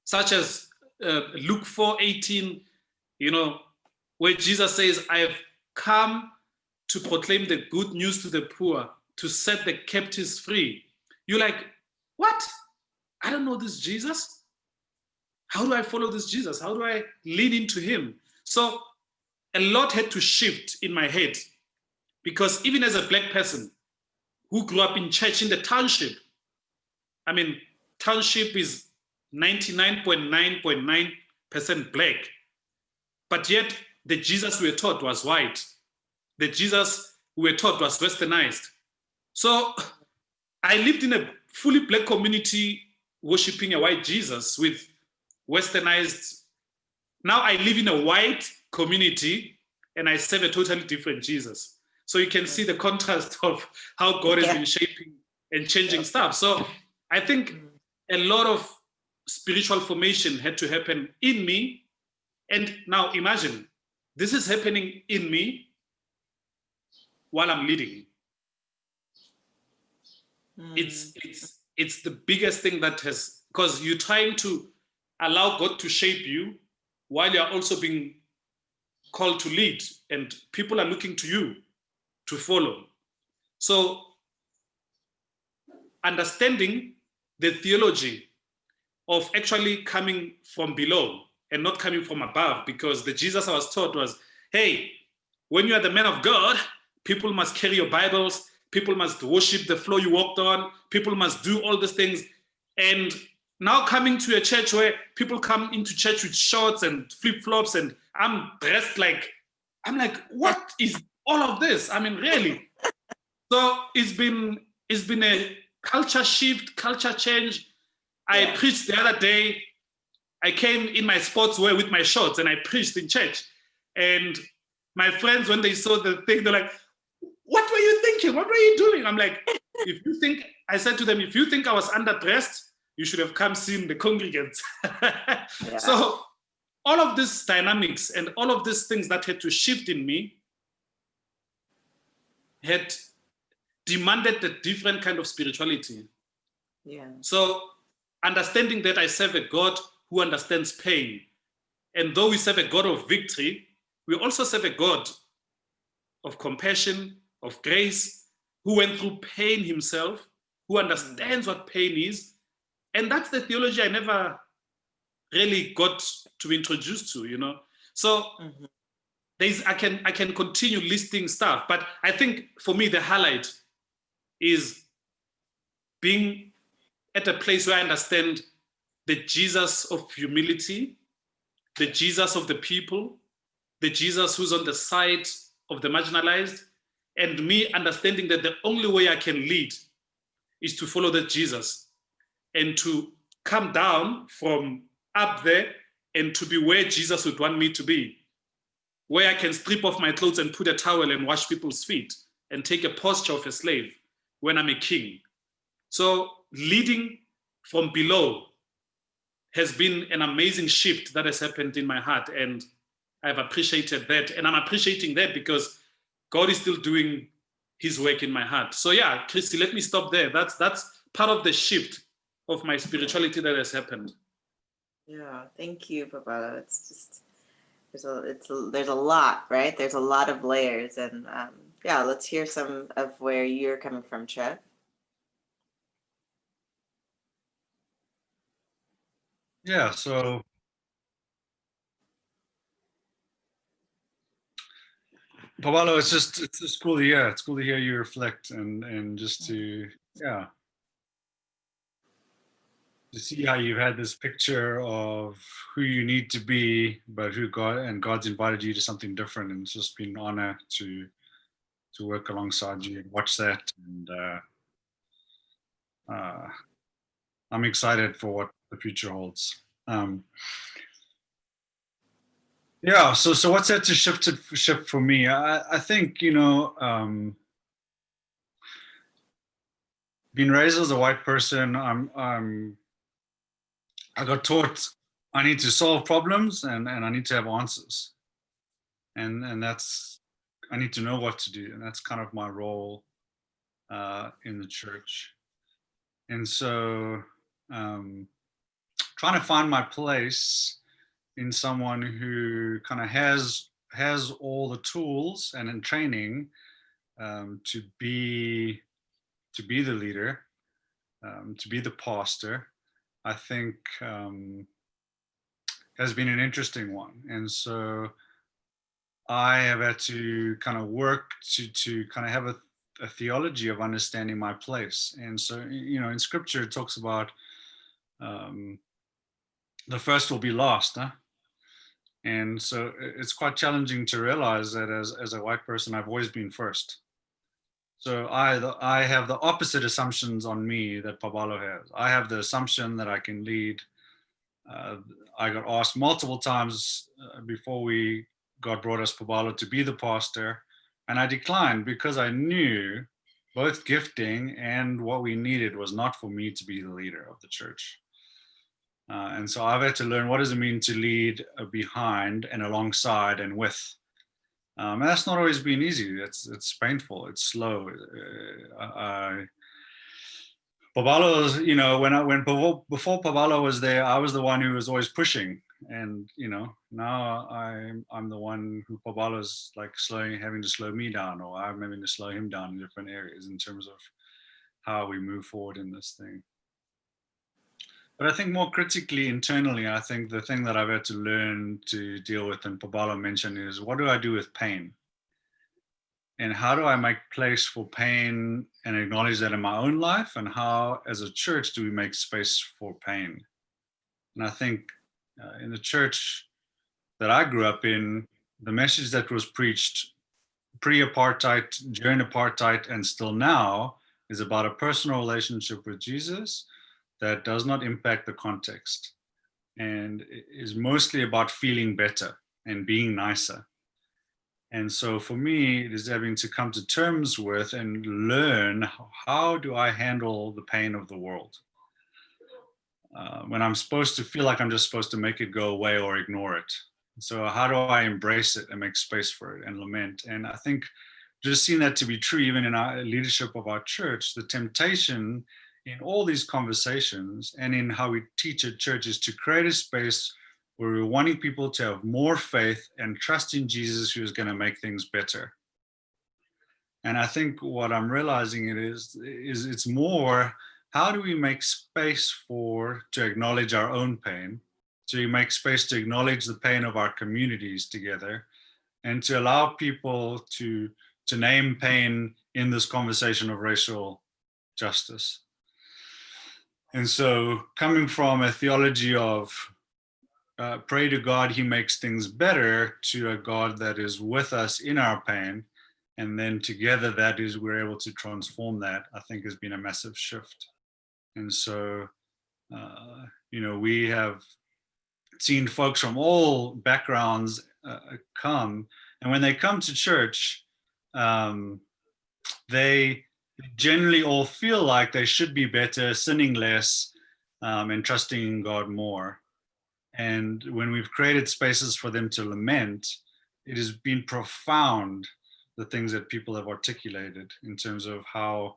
such as Luke 4:18, where Jesus says, I have come to proclaim the good news to the poor, to set the captives free. You're like, what? I don't know this Jesus. How do I follow this Jesus? How do I lean into him? So a lot had to shift in my head, because even as a black person who grew up in church in the township, township is 99.9% black, but yet the Jesus we were taught was white. The Jesus we were taught was westernized. So I lived in a fully black community worshiping a white Jesus with westernized. Now I live in a white community and I serve a totally different Jesus. So you can see the contrast of how God has been shaping and changing stuff. So I think a lot of spiritual formation had to happen in me. And now imagine, this is happening in me while I'm leading. It's the biggest thing that has, because you're trying to allow God to shape you while you're also being called to lead, and people are looking to you to follow. So understanding the theology of actually coming from below and not coming from above, because the Jesus I was taught was, hey, when you are the man of God, people must carry your Bibles, people must worship the floor you walked on, people must do all these things. And now coming to a church where people come into church with shorts and flip-flops, and I'm dressed like, I'm like, what is all of this? I mean, really. So it's been a culture shift, culture change. I preached the other day. I came in my sportswear with my shorts and I preached in church. And my friends, when they saw the thing, they're like, what were you thinking? What were you doing? I'm like, I said to them, if you think I was underdressed, you should have come seen the congregants. So all of these dynamics and all of these things that had to shift in me had demanded a different kind of spirituality. So understanding that I serve a God who understands pain. And though we serve a God of victory, we also serve a God of compassion, of grace, who went through pain himself, who understands what pain is. And that's the theology I never really got to be introduced to, you know. So I can continue listing stuff, but I think for me the highlight is being at a place where I understand the Jesus of humility, the Jesus of the people, the Jesus who's on the side of the marginalized, and me understanding that the only way I can lead is to follow that Jesus and to come down from up there and to be where Jesus would want me to be, where I can strip off my clothes and put a towel and wash people's feet and take a posture of a slave when I'm a king. So leading from below has been an amazing shift that has happened in my heart, and I've appreciated that. And I'm appreciating that because God is still doing his work in my heart. So yeah, Chrissy, let me stop there. That's part of the shift of my spirituality that has happened. Yeah, thank you, Paballo. It's just there's a lot, right? There's a lot of layers, and yeah, let's hear some of where you're coming from, Trev. Yeah, so Paballo, it's just cool to hear. It's cool to hear you reflect and just to to see how you've had this picture of who you need to be, but who God's invited you to something different, and it's just been an honor to work alongside you and watch that. And I'm excited for what the future holds. Yeah, so what's that to shift for me? I think, you know, being raised as a white person, I got taught I need to solve problems and I need to have answers. And that's, I need to know what to do. And that's kind of my role in the church. And so trying to find my place in someone who kind of has all the tools and in training to be the leader, to be the pastor, I think has been an interesting one. And so I have had to kind of work to kind of have a theology of understanding my place. And so, you know, in scripture, it talks about the first will be last. Huh? And so it's quite challenging to realize that as a white person, I've always been first. So I have the opposite assumptions on me that Paballo has. I have the assumption that I can lead. I got asked multiple times before God brought us Paballo to be the pastor, and I declined because I knew both gifting and what we needed was not for me to be the leader of the church. And so I've had to learn, what does it mean to lead behind and alongside and with. And that's not always been easy. It's painful. It's slow. Paballo, you know, before Paballo was there, I was the one who was always pushing, and you know, now I'm the one who Paballo's like having to slow me down, or I'm having to slow him down in different areas in terms of how we move forward in this thing. But I think more critically, internally, I think the thing that I've had to learn to deal with, and Paballo mentioned, is what do I do with pain? and how do I make place for pain and acknowledge that in my own life, and how as a church do we make space for pain? And I think in the church that I grew up in, the message that was preached pre-apartheid, during apartheid, and still now is about a personal relationship with Jesus that does not impact the context, and is mostly about feeling better and being nicer. And so for me, it is having to come to terms with and learn, how do I handle the pain of the world? When I'm supposed to feel like I'm just supposed to make it go away or ignore it. So how do I embrace it and make space for it and lament? And I think just seeing that to be true, even in our leadership of our church, the temptation in all these conversations and in how we teach at church is to create a space where we're wanting people to have more faith and trust in Jesus, who is going to make things better. And I think what I'm realizing is it's more, how do we make space to acknowledge our own pain, to make space to acknowledge the pain of our communities together, and to allow people to name pain in this conversation of racial justice. And so coming from a theology of pray to God, he makes things better, to a God that is with us in our pain, and then together we're able to transform that, I think has been a massive shift. And so, we have seen folks from all backgrounds come, and when they come to church, they generally all feel like they should be better, sinning less, and trusting in God more. And when we've created spaces for them to lament, it has been profound, the things that people have articulated in terms of how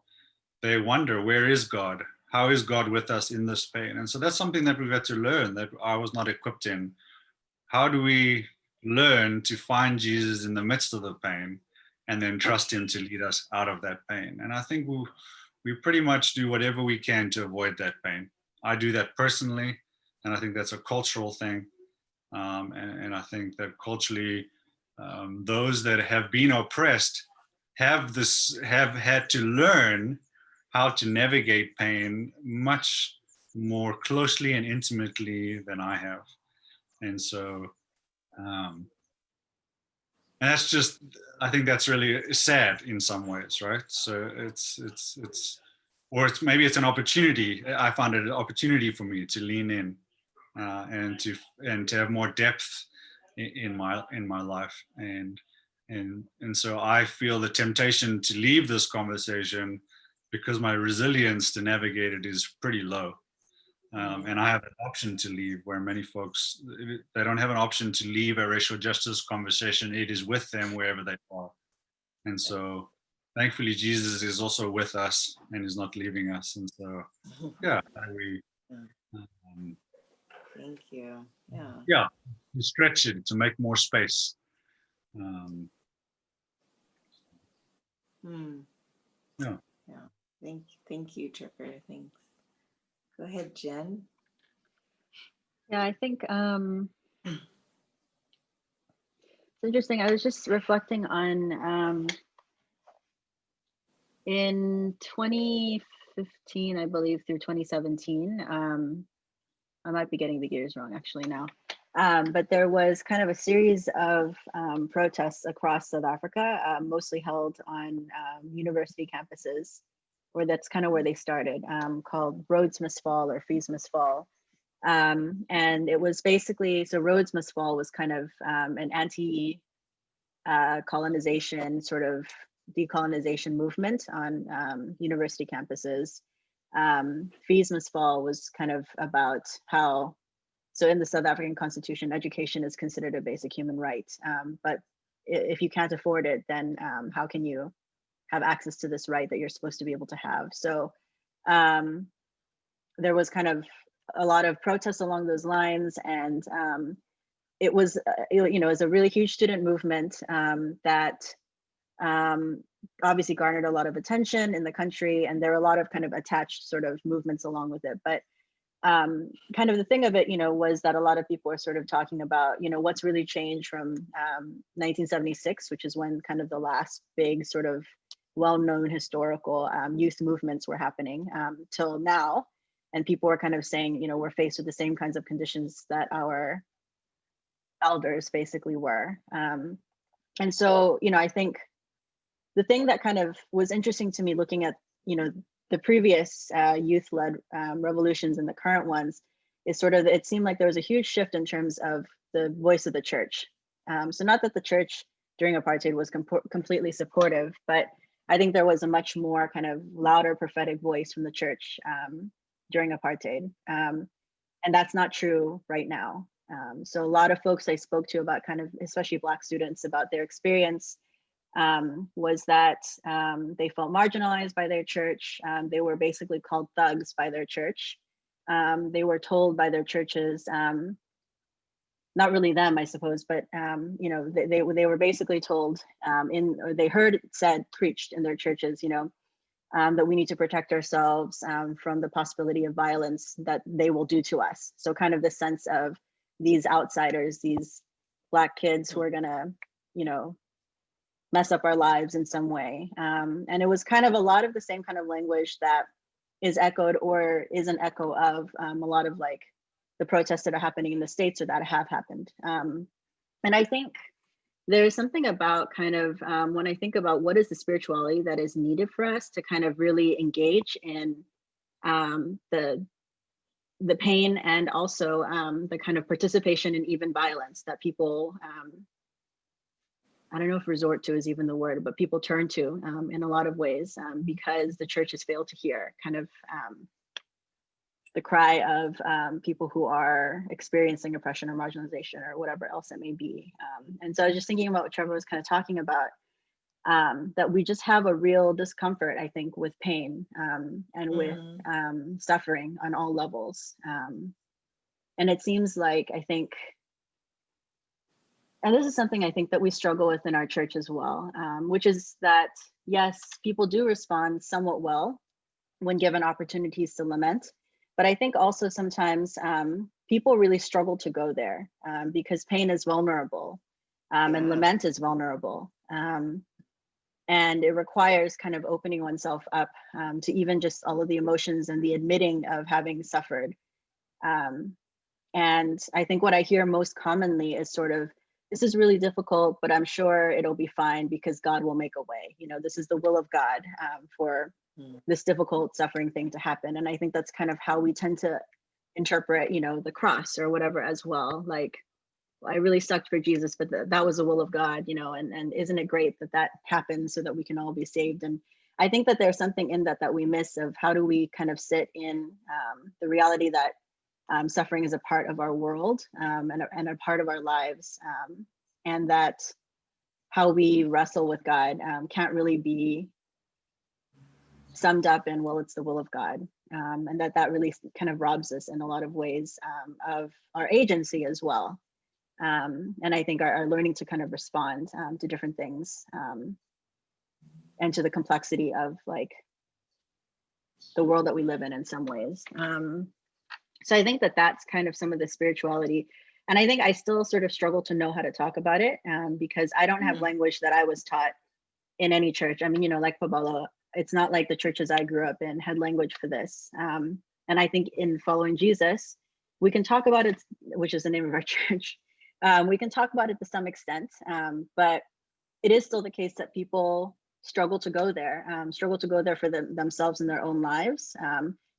they wonder, where is God? How is God with us in this pain? And so that's something that we've had to learn, that I was not equipped in. How do we learn to find Jesus in the midst of the pain and then trust him to lead us out of that pain? And I think we pretty much do whatever we can to avoid that pain. I do that personally, and I think that's a cultural thing. And I think that culturally, those that have been oppressed have had to learn how to navigate pain much more closely and intimately than I have. And so, and that's just, I think that's really sad in some ways, right? So maybe it's an opportunity. I found it an opportunity for me to lean in and to have more depth in my life. And so I feel the temptation to leave this conversation because my resilience to navigate it is pretty low. And I have an option to leave, where many folks, they don't have an option to leave a racial justice conversation. It is with them wherever they are. And so thankfully, Jesus is also with us and is not leaving us. And so, yeah, Thank you. Yeah, to stretch it, to make more space. Yeah. Thank you, Trevor. Thanks. Go ahead, Jen. Yeah, I think it's interesting. I was just reflecting on in 2015, I believe, through 2017. I might be getting the years wrong actually now. But there was kind of a series of protests across South Africa, mostly held on university campuses, or that's kind of where they started, called Rhodes Must Fall or Fees Must Fall. And it was basically, so Rhodes Must Fall was kind of an anti-colonization, sort of decolonization movement on university campuses. Fees Must Fall was kind of about how, so in the South African Constitution, education is considered a basic human right. But if you can't afford it, then how can you have access to this right that you're supposed to be able to have? So there was kind of a lot of protests along those lines, and it was, it was a really huge student movement that obviously garnered a lot of attention in the country, and there are a lot of kind of attached sort of movements along with it. But kind of the thing of it, was that a lot of people are sort of talking about, what's really changed from 1976, which is when kind of the last big sort of well-known historical youth movements were happening, till now. And people are kind of saying, we're faced with the same kinds of conditions that our elders basically were. And so, I think the thing that kind of was interesting to me looking at, the previous youth-led revolutions and the current ones is sort of, it seemed like there was a huge shift in terms of the voice of the church. So not that the church during apartheid was completely supportive, but I think there was a much more kind of louder prophetic voice from the church during apartheid. And that's not true right now. So a lot of folks I spoke to about kind of, especially Black students, about their experience was that they felt marginalized by their church. They were basically called thugs by their church. They were told by their churches, not really them, I suppose, but they were basically told or they heard it said, preached in their churches, that we need to protect ourselves from the possibility of violence that they will do to us. So kind of the sense of these outsiders, these Black kids who are gonna, mess up our lives in some way. And it was kind of a lot of the same kind of language that is echoed or is an echo of a lot of like the protests that are happening in the States or that have happened. And I think there's something about kind of when I think about what is the spirituality that is needed for us to kind of really engage in the pain and also the kind of participation in even violence that people, I don't know if resort to is even the word, but people turn to in a lot of ways because the church has failed to hear kind of the cry of people who are experiencing oppression or marginalization or whatever else it may be. And so I was just thinking about what Trevor was kind of talking about, that we just have a real discomfort, I think, with pain and with suffering on all levels. And it seems like, I think, and this is something I think that we struggle with in our church as well, which is that, yes, people do respond somewhat well when given opportunities to lament. But I think also sometimes people really struggle to go there because pain is vulnerable and lament is vulnerable. And it requires kind of opening oneself up to even just all of the emotions and the admitting of having suffered. And I think what I hear most commonly is sort of, this is really difficult, but I'm sure it'll be fine because God will make a way. This is the will of God for this difficult suffering thing to happen. And I think that's kind of how we tend to interpret, the cross or whatever as well. Like, I really sucked for Jesus, but that was the will of God, and isn't it great that that happened so that we can all be saved? And I think that there's something in that we miss of how do we kind of sit in the reality that suffering is a part of our world and a part of our lives, and that how we wrestle with God can't really be summed up in, well, it's the will of God, and that really kind of robs us in a lot of ways of our agency as well. And I think our learning to kind of respond to different things and to the complexity of like the world that we live in some ways. So I think that that's kind of some of the spirituality. And I think I still sort of struggle to know how to talk about it because I don't have language that I was taught in any church. I mean, like Paballo, it's not like the churches I grew up in had language for this. And I think in following Jesus, we can talk about it, which is the name of our church. We can talk about it to some extent, but it is still the case that people struggle to go there for themselves in their own lives,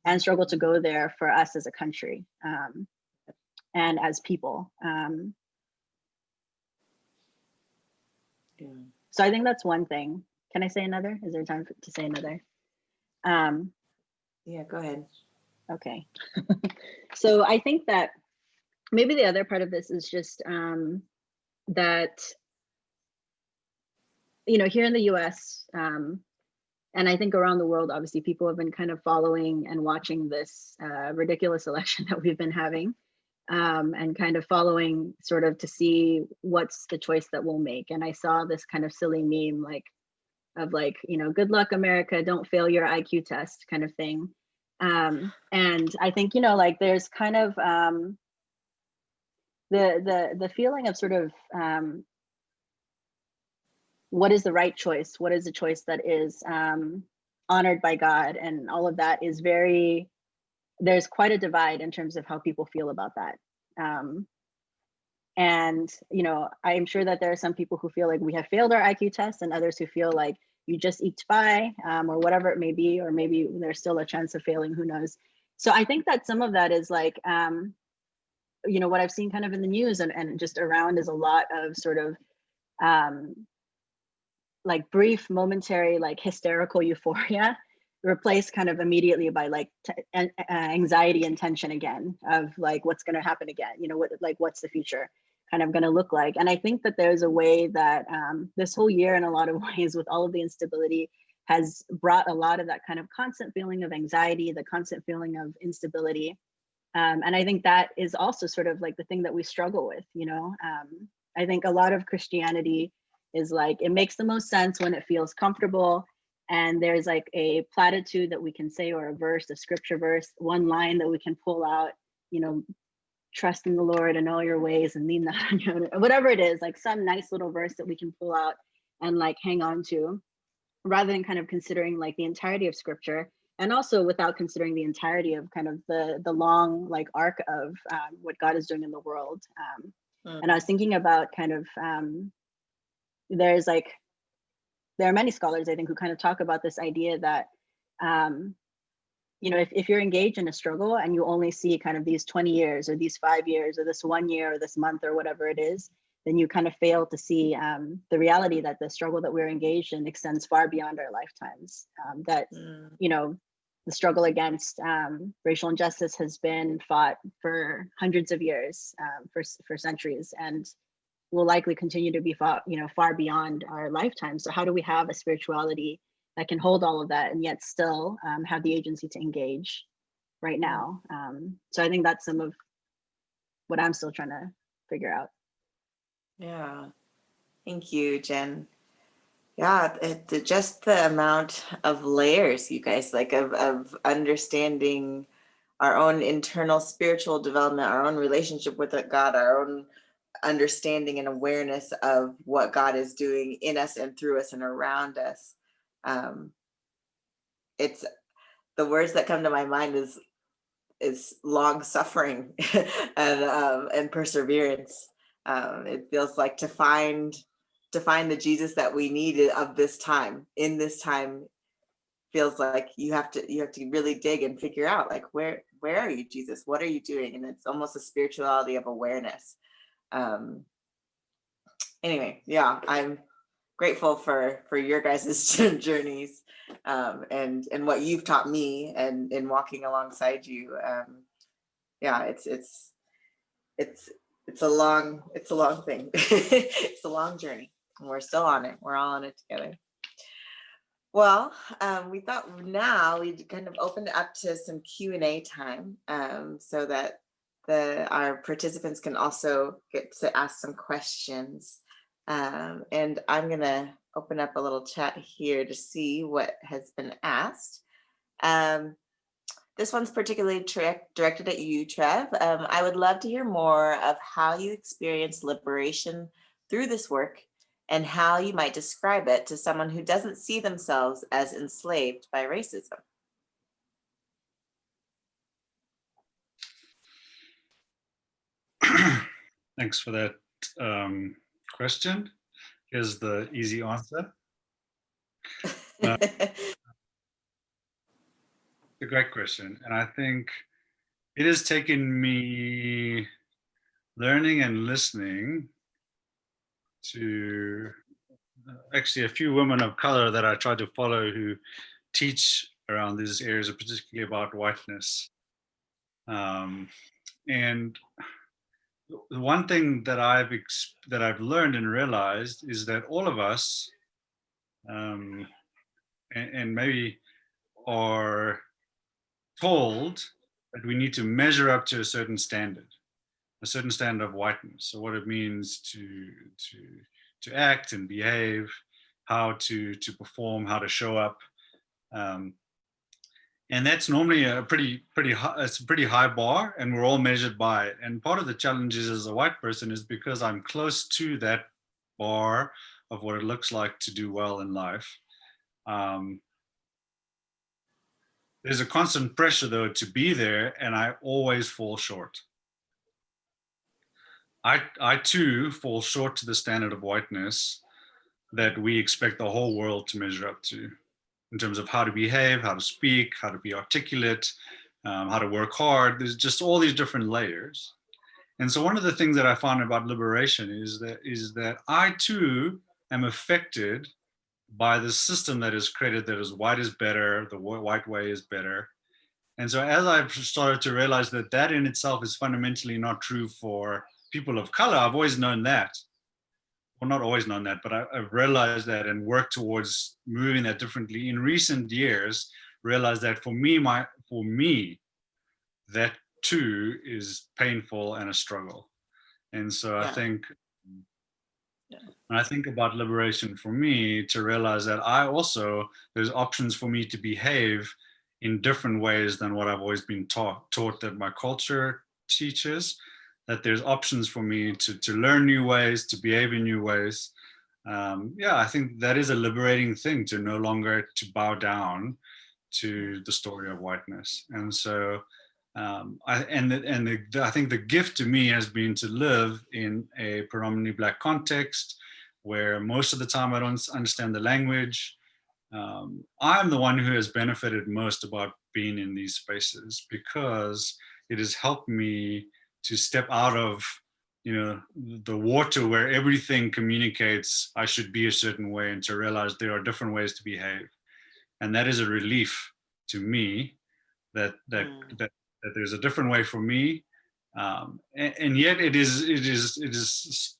and struggle to go there for us as a country and as people. So I think that's one thing. Can I say another? Is there time to say another? Yeah, go ahead. Okay. So I think that maybe the other part of this is just that, here in the US, and I think around the world, obviously, people have been kind of following and watching this ridiculous election that we've been having, and kind of following sort of to see what's the choice that we'll make. And I saw this kind of silly meme of good luck, America, don't fail your IQ test kind of thing. And I think, you know, like there's kind of the feeling of sort of what is the right choice? What is the choice that is honored by God? And all of that is very, there's quite a divide in terms of how people feel about that. And, you know, I'm sure that there are some people who feel like we have failed our IQ test, and others who feel like you just eked by, or whatever it may be, or maybe there's still a chance of failing, who knows. So I think that some of that is like, you know, what I've seen kind of in the news and just around is a lot of sort of like brief, momentary, like hysterical euphoria replaced kind of immediately by like anxiety and tension again of like, what's going to happen again? You know, what, like, what's the future kind of going to look like? And I think that there's a way that this whole year in a lot of ways with all of the instability has brought a lot of that kind of constant feeling of anxiety, the constant feeling of instability. And I think that is also sort of like the thing that we struggle with, you know. I think a lot of Christianity is like, it makes the most sense when it feels comfortable. And there's like a platitude that we can say, or a verse, a scripture verse, one line that we can pull out, you know, trust in the Lord in all your ways and lean not on your own, whatever it is, like some nice little verse that we can pull out and like hang on to, rather than kind of considering like the entirety of scripture, and also without considering the entirety of kind of the long like arc of what God is doing in the world. And I was thinking about kind of, there's like, there are many scholars, I think, who kind of talk about this idea that, you know, if you're engaged in a struggle and you only see kind of these 20 years or these 5 years or this 1 year or this month or whatever it is, then you kind of fail to see the reality that the struggle that we're engaged in extends far beyond our lifetimes. That, you know, the struggle against racial injustice has been fought for hundreds of years, for centuries, and will likely continue to be fought, you know, far beyond our lifetime. So how do we have a spirituality that can hold all of that and yet still have the agency to engage right now? So I think that's some of what I'm still trying to figure out. Yeah, thank you, Jen. Yeah, just the amount of layers, you guys, like of understanding our own internal spiritual development, our own relationship with God, our own understanding and awareness of what God is doing in us and through us and around us. It's the words that come to my mind is long suffering and perseverance. It feels like to find the Jesus that we need of this time, in this time, feels like you have to really dig and figure out, like, where are you, Jesus? What are you doing? And it's almost a spirituality of awareness. Anyway, yeah, I'm grateful for your guys' journeys, and what you've taught me, and in walking alongside you. Yeah, it's a long thing. It's a long journey, and we're still on it. We're all on it together. Well, we thought now we'd kind of open it up to some Q&A time, so that our participants can also get to ask some questions. And I'm gonna open up a little chat here to see what has been asked. This one's particularly directed at you, Trev. I would love to hear more of how you experienced liberation through this work, and how you might describe it to someone who doesn't see themselves as enslaved by racism. Thanks for that question. Here's the easy answer. It's a great question. And I think it has taken me learning and listening to actually a few women of color that I try to follow who teach around these areas, particularly about whiteness. And the one thing that I've learned and realized is that all of us, and maybe are told that we need to measure up to a certain standard of whiteness. So what it means to act and behave, how to perform, how to show up. And that's normally a pretty high, it's a pretty high bar, and we're all measured by it. And part of the challenge is, as a white person, is because I'm close to that bar of what it looks like to do well in life. There's a constant pressure, though, to be there, and I always fall short. I too fall short to the standard of whiteness that we expect the whole world to measure up to, in terms of how to behave, how to speak, how to be articulate, how to work hard. There's just all these different layers. And so one of the things that I found about liberation is that I too am affected by the system that is created, that is white is better, the white way is better. And so as I've started to realize that that in itself is fundamentally not true for people of color, I've always known that. Well, not always known that, but I've realized that and worked towards moving that differently. In recent years, realized that for me, that too is painful and a struggle. And so I think, when I think about liberation for me, to realize that there's options for me to behave in different ways than what I've always been taught that my culture teaches, that there's options for me to learn new ways, to behave in new ways. I think that is a liberating thing, to no longer to bow down to the story of whiteness. And so I think the gift to me has been to live in a predominantly Black context where most of the time I don't understand the language. I'm the one who has benefited most about being in these spaces, because it has helped me to step out of, the water where everything communicates I should be a certain way, and to realize there are different ways to behave. And that is a relief to me, that there's a different way for me, and yet it is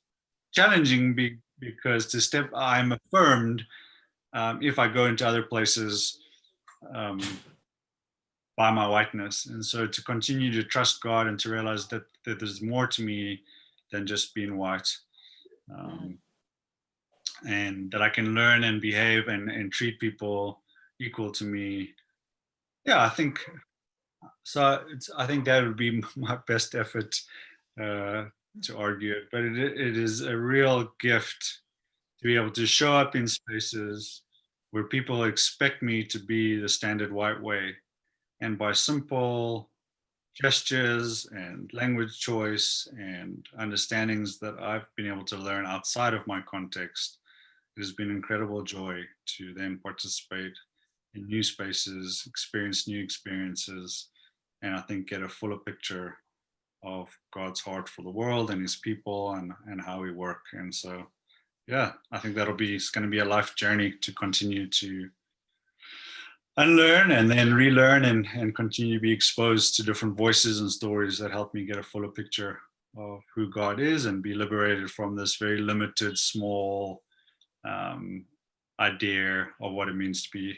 challenging because I'm affirmed if I go into other places by my whiteness. And so to continue to trust God and to realize that there's more to me than just being white, and that I can learn and behave and treat people equal to me. I think so. I think that would be my best effort to argue it, but it is a real gift to be able to show up in spaces where people expect me to be the standard white way, and by simple gestures and language choice and understandings that I've been able to learn outside of my context, it has been incredible joy to then participate in new spaces, experience new experiences, and I think get a fuller picture of God's heart for the world and his people and how we work. And so, I think it's going to be a life journey to continue to unlearn and then relearn and continue to be exposed to different voices and stories that help me get a fuller picture of who God is and be liberated from this very limited, small idea of what it means to be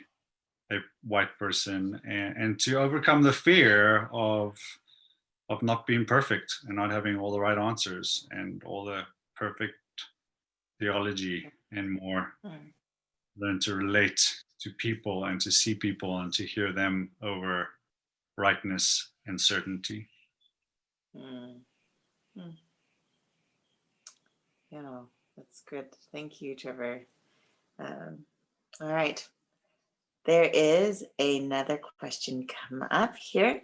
a white person, and to overcome the fear of not being perfect and not having all the right answers and all the perfect theology, and more learn to relate to people and to see people and to hear them over rightness and certainty. Yeah, that's good. Thank you, Trevor. All right. There is another question come up here.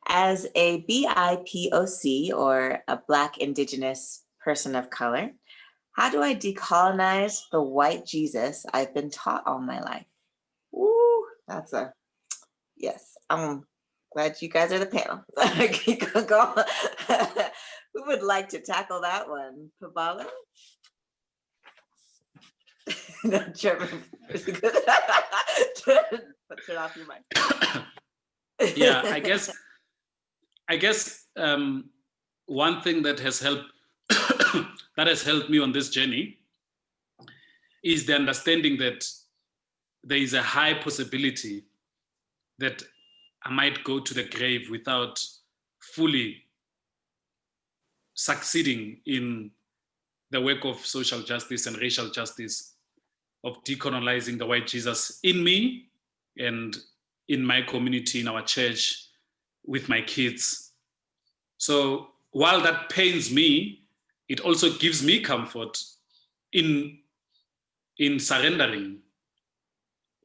As a BIPOC, or a Black Indigenous person of color, how do I decolonize the white Jesus I've been taught all my life? Ooh, yes. I'm glad you guys are the panel. Who would like to tackle that one? Paballo? No, Trevor. Turn off your mic. Yeah, I guess one thing that has helped me on this journey is the understanding that there is a high possibility that I might go to the grave without fully succeeding in the work of social justice and racial justice, of decolonizing the white Jesus in me and in my community, in our church, with my kids. So while that pains me, it also gives me comfort in surrendering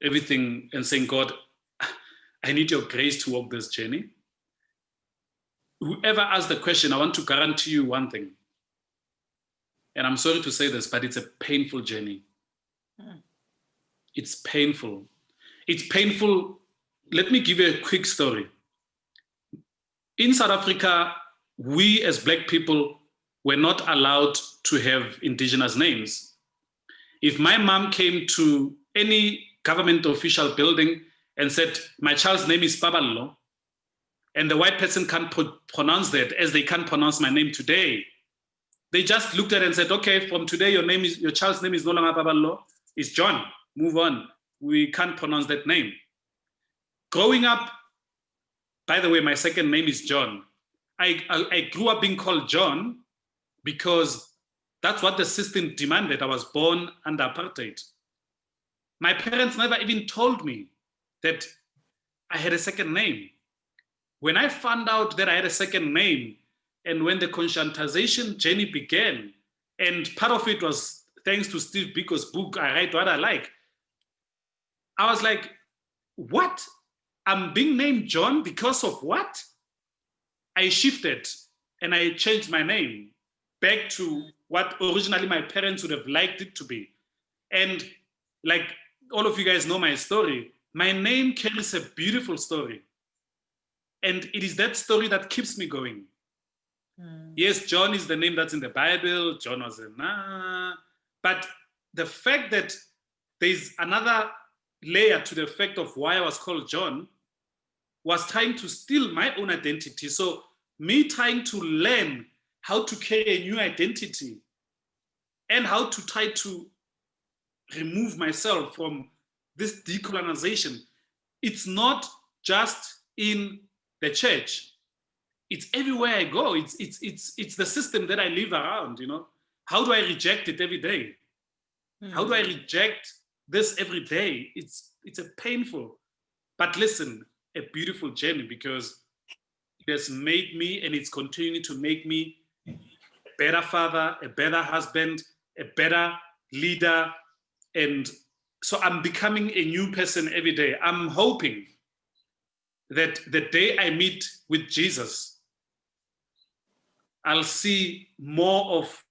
everything and saying, God, I need your grace to walk this journey. Whoever asks the question, I want to guarantee you one thing. And I'm sorry to say this, but it's a painful journey. It's painful. It's painful. Let me give you a quick story. In South Africa, we as Black people were not allowed to have indigenous names. If my mom came to any government official building and said, my child's name is Paballo, and the white person can't pronounce that as they can't pronounce my name today, they just looked at it and said, okay, from today, your child's name is no longer Paballo, it's John, move on. We can't pronounce that name. Growing up, by the way, my second name is John. I grew up being called John because that's what the system demanded. I was born under apartheid. My parents never even told me that I had a second name. When I found out that I had a second name, and when the conscientization journey began, and part of it was thanks to Steve Biko's book, I Write What I Like, I was like, what? I'm being named John because of what? I shifted and I changed my name back to what originally my parents would have liked it to be. And like all of you guys know my story, my name carries a beautiful story. And it is that story that keeps me going. Yes, John is the name that's in the Bible. John was but the fact that there's another layer to the fact of why I was called John was trying to steal my own identity. So me trying to learn how to carry a new identity and how to try to remove myself from this decolonization. It's not just in the church. It's everywhere I go. It's the system that I live around, you know. How do I reject it every day? How do I reject this every day? It's a painful, but listen, a beautiful journey, because it has made me, and it's continuing to make me a better father, a better husband, a better leader. And so I'm becoming a new person every day. I'm hoping that the day I meet with Jesus, I'll see more of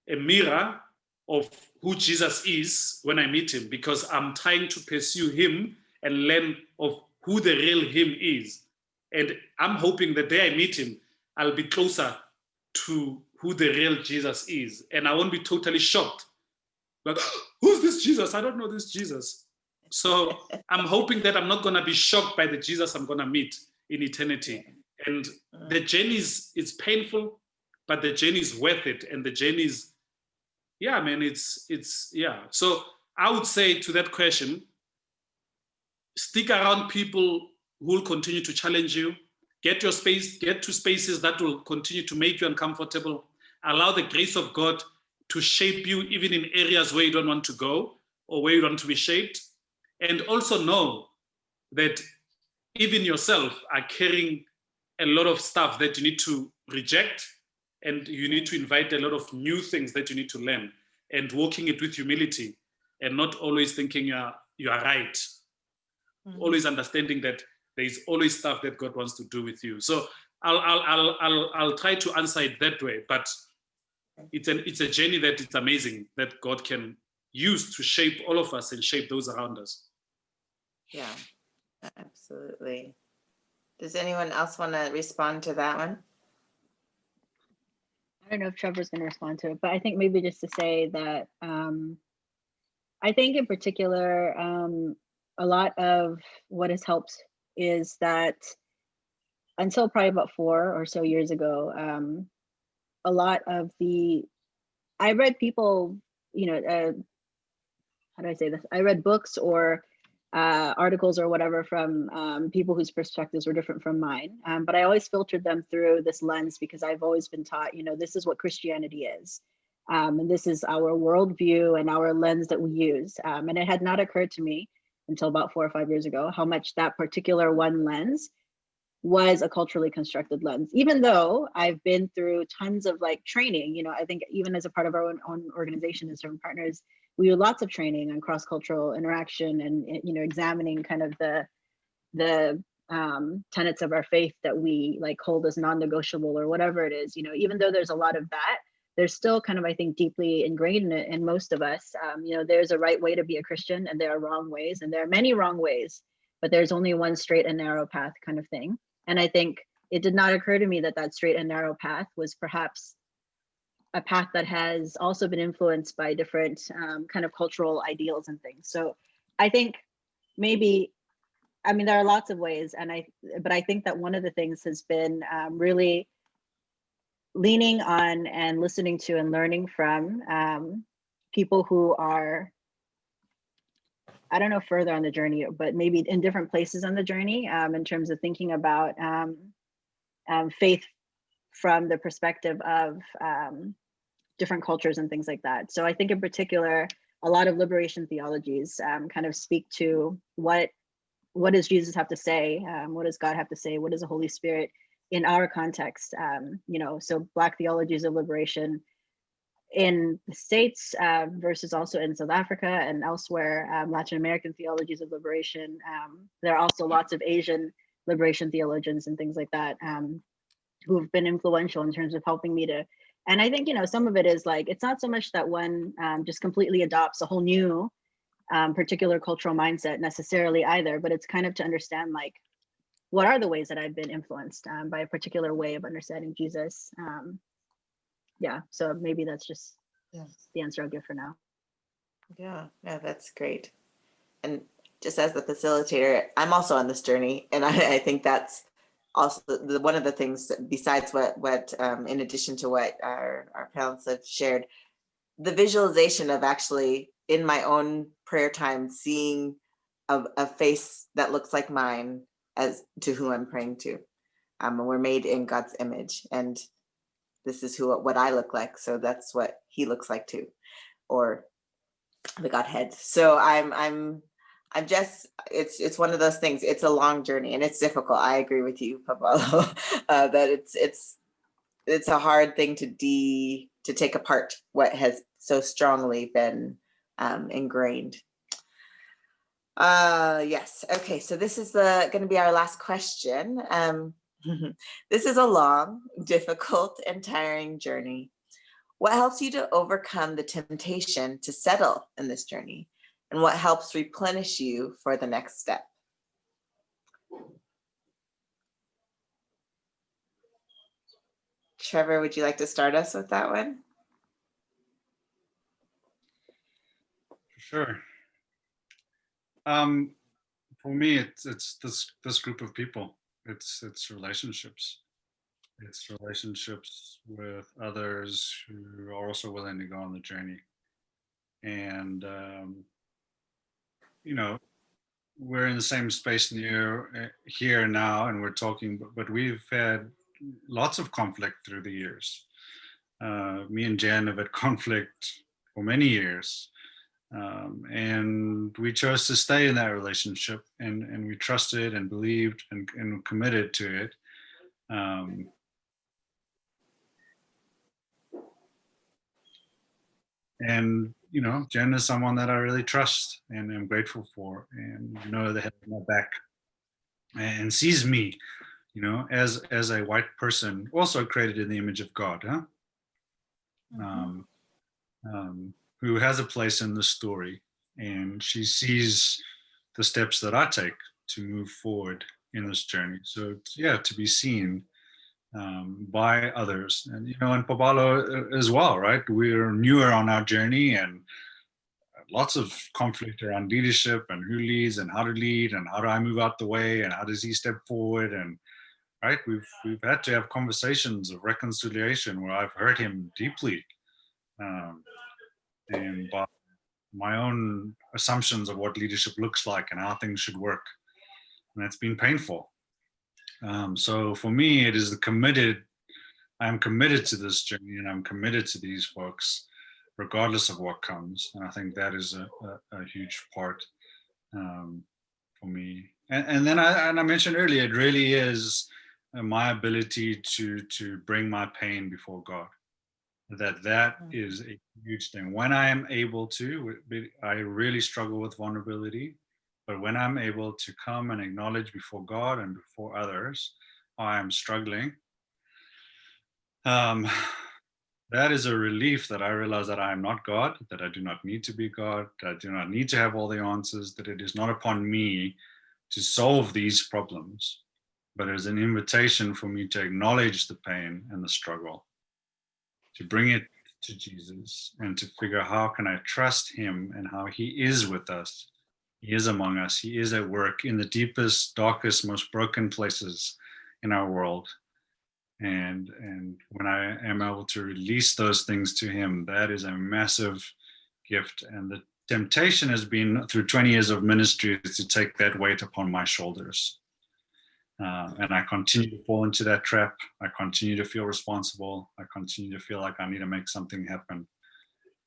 a mirror of who Jesus is when I meet him, because I'm trying to pursue him and learn of who the real him is. And I'm hoping the day I meet him, I'll be closer to who the real Jesus is. And I won't be totally shocked. Like, who's this Jesus? I don't know this Jesus. So I'm hoping that I'm not going to be shocked by the Jesus I'm going to meet in eternity. And the journey is painful, but the journey is worth it. And the journey is, yeah, man, it's yeah. So I would say to that question, stick around people who will continue to challenge you. Get to spaces that will continue to make you uncomfortable. Allow the grace of God to shape you even in areas where you don't want to go or where you want to be shaped. And also know that even yourself are carrying a lot of stuff that you need to reject, and you need to invite a lot of new things that you need to learn, and walking it with humility, and not always thinking you are right. Always understanding that there is always stuff that God wants to do with you. So I'll try to answer it that way, but it's a journey that it's amazing that God can use to shape all of us and shape those around us. Yeah, absolutely. Does anyone else want to respond to that one? I don't know if Trevor's going to respond to it, but I think maybe just to say that I think in particular, a lot of what has helped is that until probably about 4 or so years ago, a lot of I read people, how do I say this? I read books or articles or whatever from people whose perspectives were different from mine. But I always filtered them through this lens, because I've always been taught, this is what Christianity is. And this is our worldview and our lens that we use. And it had not occurred to me until about 4 or 5 years ago, how much that particular one lens was a culturally constructed lens. Even though I've been through tons of like training, I think even as a part of our own organization and certain partners, we do lots of training on cross-cultural interaction and, examining kind of the tenets of our faith that we like hold as non-negotiable or whatever it is. Even though there's a lot of that, there's still kind of, I think, deeply ingrained in most of us. There's a right way to be a Christian, and there are wrong ways, and there are many wrong ways, but there's only one straight and narrow path kind of thing. And I think it did not occur to me that that straight and narrow path was perhaps a path that has also been influenced by different kind of cultural ideals and things. So I think maybe, there are lots of ways, but I think that one of the things has been really leaning on and listening to and learning from people who are, I don't know, further on the journey, but maybe in different places on the journey, in terms of thinking about faith from the perspective of different cultures and things like that. So I think in particular, a lot of liberation theologies kind of speak to what does Jesus have to say? What does God have to say? What does the Holy Spirit in our context? So Black theologies of liberation in the States versus also in South Africa and elsewhere, Latin American theologies of liberation. There are also lots of Asian liberation theologians and things like that who have been influential in terms of helping me to, and I think, some of it is like, it's not so much that one just completely adopts a whole new particular cultural mindset necessarily either, but it's kind of to understand like, what are the ways that I've been influenced by a particular way of understanding Jesus? Yeah, so maybe that's just the answer I'll give for now. Yeah, that's great. And just as the facilitator, I'm also on this journey, and I think that's also one of the things besides what in addition to what our panelists have shared, the visualization of actually in my own prayer time seeing a face that looks like mine as to who I'm praying to. And we're made in God's image, and this is what I look like, so that's what he looks like too, or the Godhead. So I'm just, it's one of those things. It's a long journey and it's difficult. I agree with you, Paballo, that it's a hard thing to take apart what has so strongly been ingrained. Yes. Okay. So this is going to be our last question. This is a long, difficult, and tiring journey. What helps you to overcome the temptation to settle in this journey? And what helps replenish you for the next step? Trevor, would you like to start us with that one? Sure. For me, it's this group of people. It's relationships. It's relationships with others who are also willing to go on the journey. And we're in the same space here now, and we're talking, but we've had lots of conflict through the years. Me and Jen have had conflict for many years. And we chose to stay in that relationship, and we trusted and believed and committed to it. And Jen is someone that I really trust and I'm grateful for, and that has my back and sees me, as a white person, also created in the image of God, huh? Who has a place in the story, and she sees the steps that I take to move forward in this journey. So to be seen by others, and and Paballo as well, right? We're newer on our journey, and lots of conflict around leadership and who leads and how to lead and how do I move out the way and how does he step forward, and right, we've had to have conversations of reconciliation where I've hurt him deeply, and by my own assumptions of what leadership looks like and how things should work, and that's been painful. So for me, it is I'm committed to this journey, and I'm committed to these folks, regardless of what comes. And I think that is a huge part. for me. And then I mentioned earlier, it really is my ability to bring my pain before God. That is a huge thing. When I am able to, I really struggle with vulnerability, but when I'm able to come and acknowledge before God and before others, I am struggling. That is a relief that I realize that I am not God, that I do not need to be God, that I do not need to have all the answers, that it is not upon me to solve these problems, but it is an invitation for me to acknowledge the pain and the struggle, to bring it to Jesus and to figure out how can I trust him and how he is with us. He is among us. He is at work in the deepest, darkest, most broken places in our world. And when I am able to release those things to him, that is a massive gift. And the temptation has been, through 20 years of ministry, is to take that weight upon my shoulders. And I continue to fall into that trap. I continue to feel responsible. I continue to feel like I need to make something happen.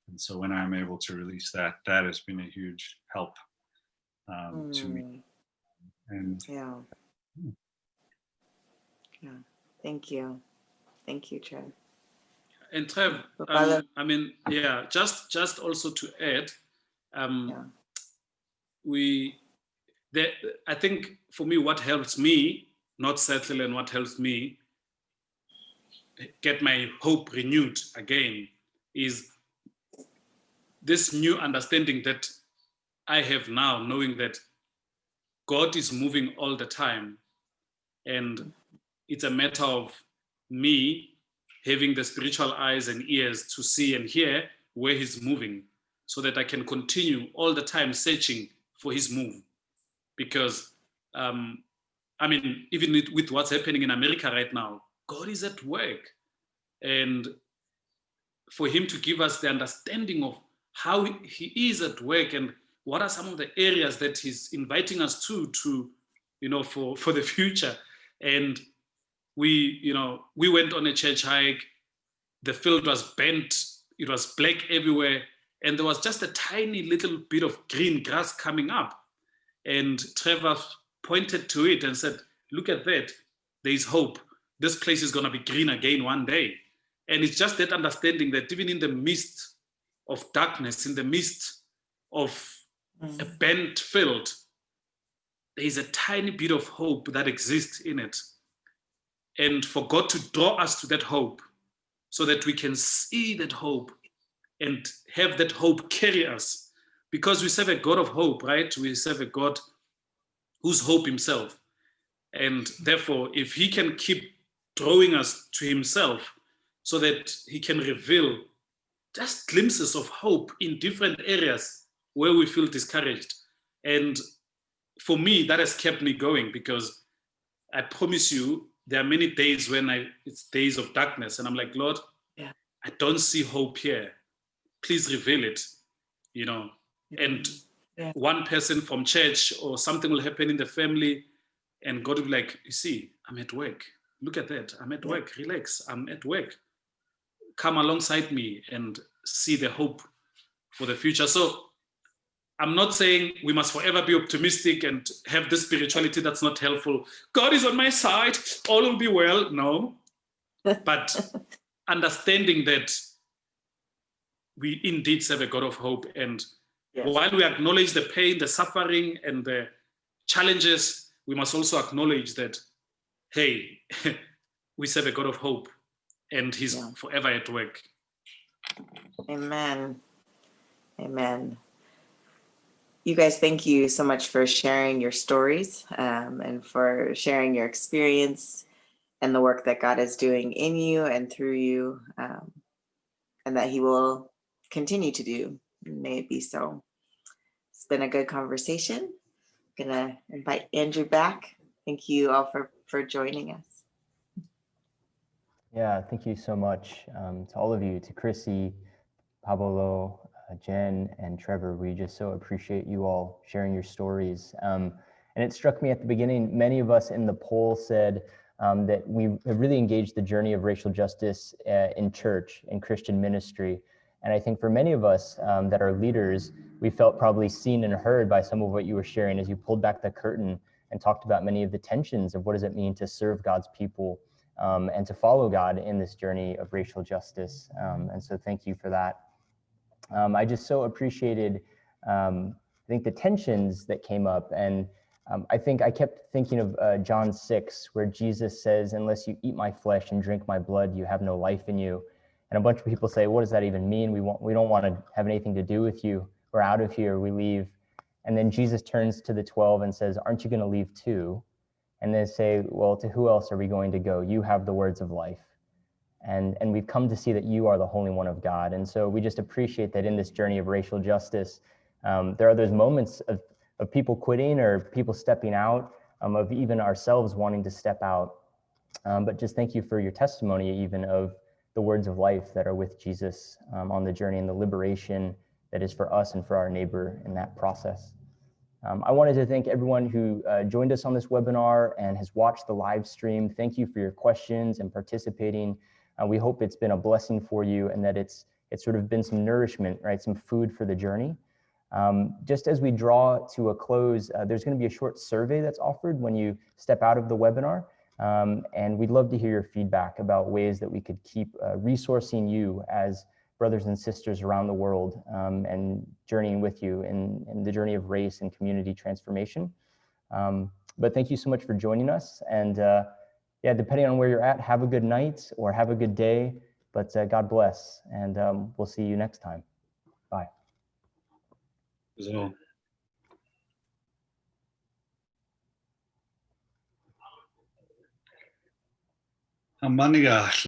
And so when I'm able to release that, that has been a huge help to me. And yeah. Thank you. Thank you, Trev. And Trev, I mean, yeah, just also to add, I think for me, what helps me not settle and what helps me get my hope renewed again is this new understanding that I have now, knowing that God is moving all the time. And it's a matter of me having the spiritual eyes and ears to see and hear where he's moving, so that I can continue all the time searching for his move. Because, I mean, even with what's happening in America right now, God is at work. And for him to give us the understanding of how he is at work and what are some of the areas that he's inviting us to for the future. And we went on a church hike. The field was bent. It was black everywhere. And there was just a tiny little bit of green grass coming up. And Trevor pointed to it and said, look at that. There is hope. This place is going to be green again one day. And it's just that understanding that even in the midst of darkness, in the midst of a bent field, there is a tiny bit of hope that exists in it. And for God to draw us to that hope so that we can see that hope and have that hope carry us. Because we serve a God of hope, right? We serve a God who's hope himself. And therefore, if he can keep drawing us to himself so that he can reveal just glimpses of hope in different areas where we feel discouraged. And for me, that has kept me going, because I promise you, there are many days when it's days of darkness, and I'm like, Lord, I don't see hope here. Please reveal it, And one person from church or something will happen in the family, and God will be like, you see, I'm at work. Look at that. I'm at work. Relax. I'm at work. Come alongside me and see the hope for the future. So I'm not saying we must forever be optimistic and have this spirituality that's not helpful. God is on my side. All will be well. No. But understanding that we indeed serve a God of hope. And while we acknowledge the pain, the suffering, and the challenges, we must also acknowledge that, hey, we serve a God of hope, and he's forever at work. Amen. Amen. You guys, thank you so much for sharing your stories and for sharing your experience and the work that God is doing in you and through you, and that he will continue to do. May it be so. It's been a good conversation. I'm gonna invite Andrew back. Thank you all for joining us. Yeah, thank you so much to all of you, to Chrissy, Paballo, Jen, and Trevor. We just so appreciate you all sharing your stories. And it struck me at the beginning, many of us in the poll said that we have really engaged the journey of racial justice in church and Christian ministry. And I think for many of us that are leaders, we felt probably seen and heard by some of what you were sharing as you pulled back the curtain and talked about many of the tensions of what does it mean to serve God's people and to follow God in this journey of racial justice. And so thank you for that. I just so appreciated, I think, the tensions that came up. And I think I kept thinking of John 6, where Jesus says, unless you eat my flesh and drink my blood, you have no life in you. And a bunch of people say, what does that even mean? We don't want to have anything to do with you. We're out of here, we leave. And then Jesus turns to the 12 and says, aren't you going to leave too? And they say, well, to who else are we going to go? You have the words of life. And we've come to see that you are the Holy One of God. And so we just appreciate that in this journey of racial justice, there are those moments of people quitting or people stepping out, of even ourselves wanting to step out. But just thank you for your testimony, even of the words of life that are with Jesus on the journey and the liberation that is for us and for our neighbor in that process. I wanted to thank everyone who joined us on this webinar and has watched the live stream. Thank you for your questions and participating. We hope it's been a blessing for you and that it's sort of been some nourishment, right? Some food for the journey. Just as we draw to a close, there's going to be a short survey that's offered when you step out of the webinar. And we'd love to hear your feedback about ways that we could keep resourcing you as brothers and sisters around the world and journeying with you in the journey of race and community transformation. But thank you so much for joining us. And yeah, depending on where you're at, have a good night or have a good day, but God bless. And we'll see you next time. Bye. So. Amaniga.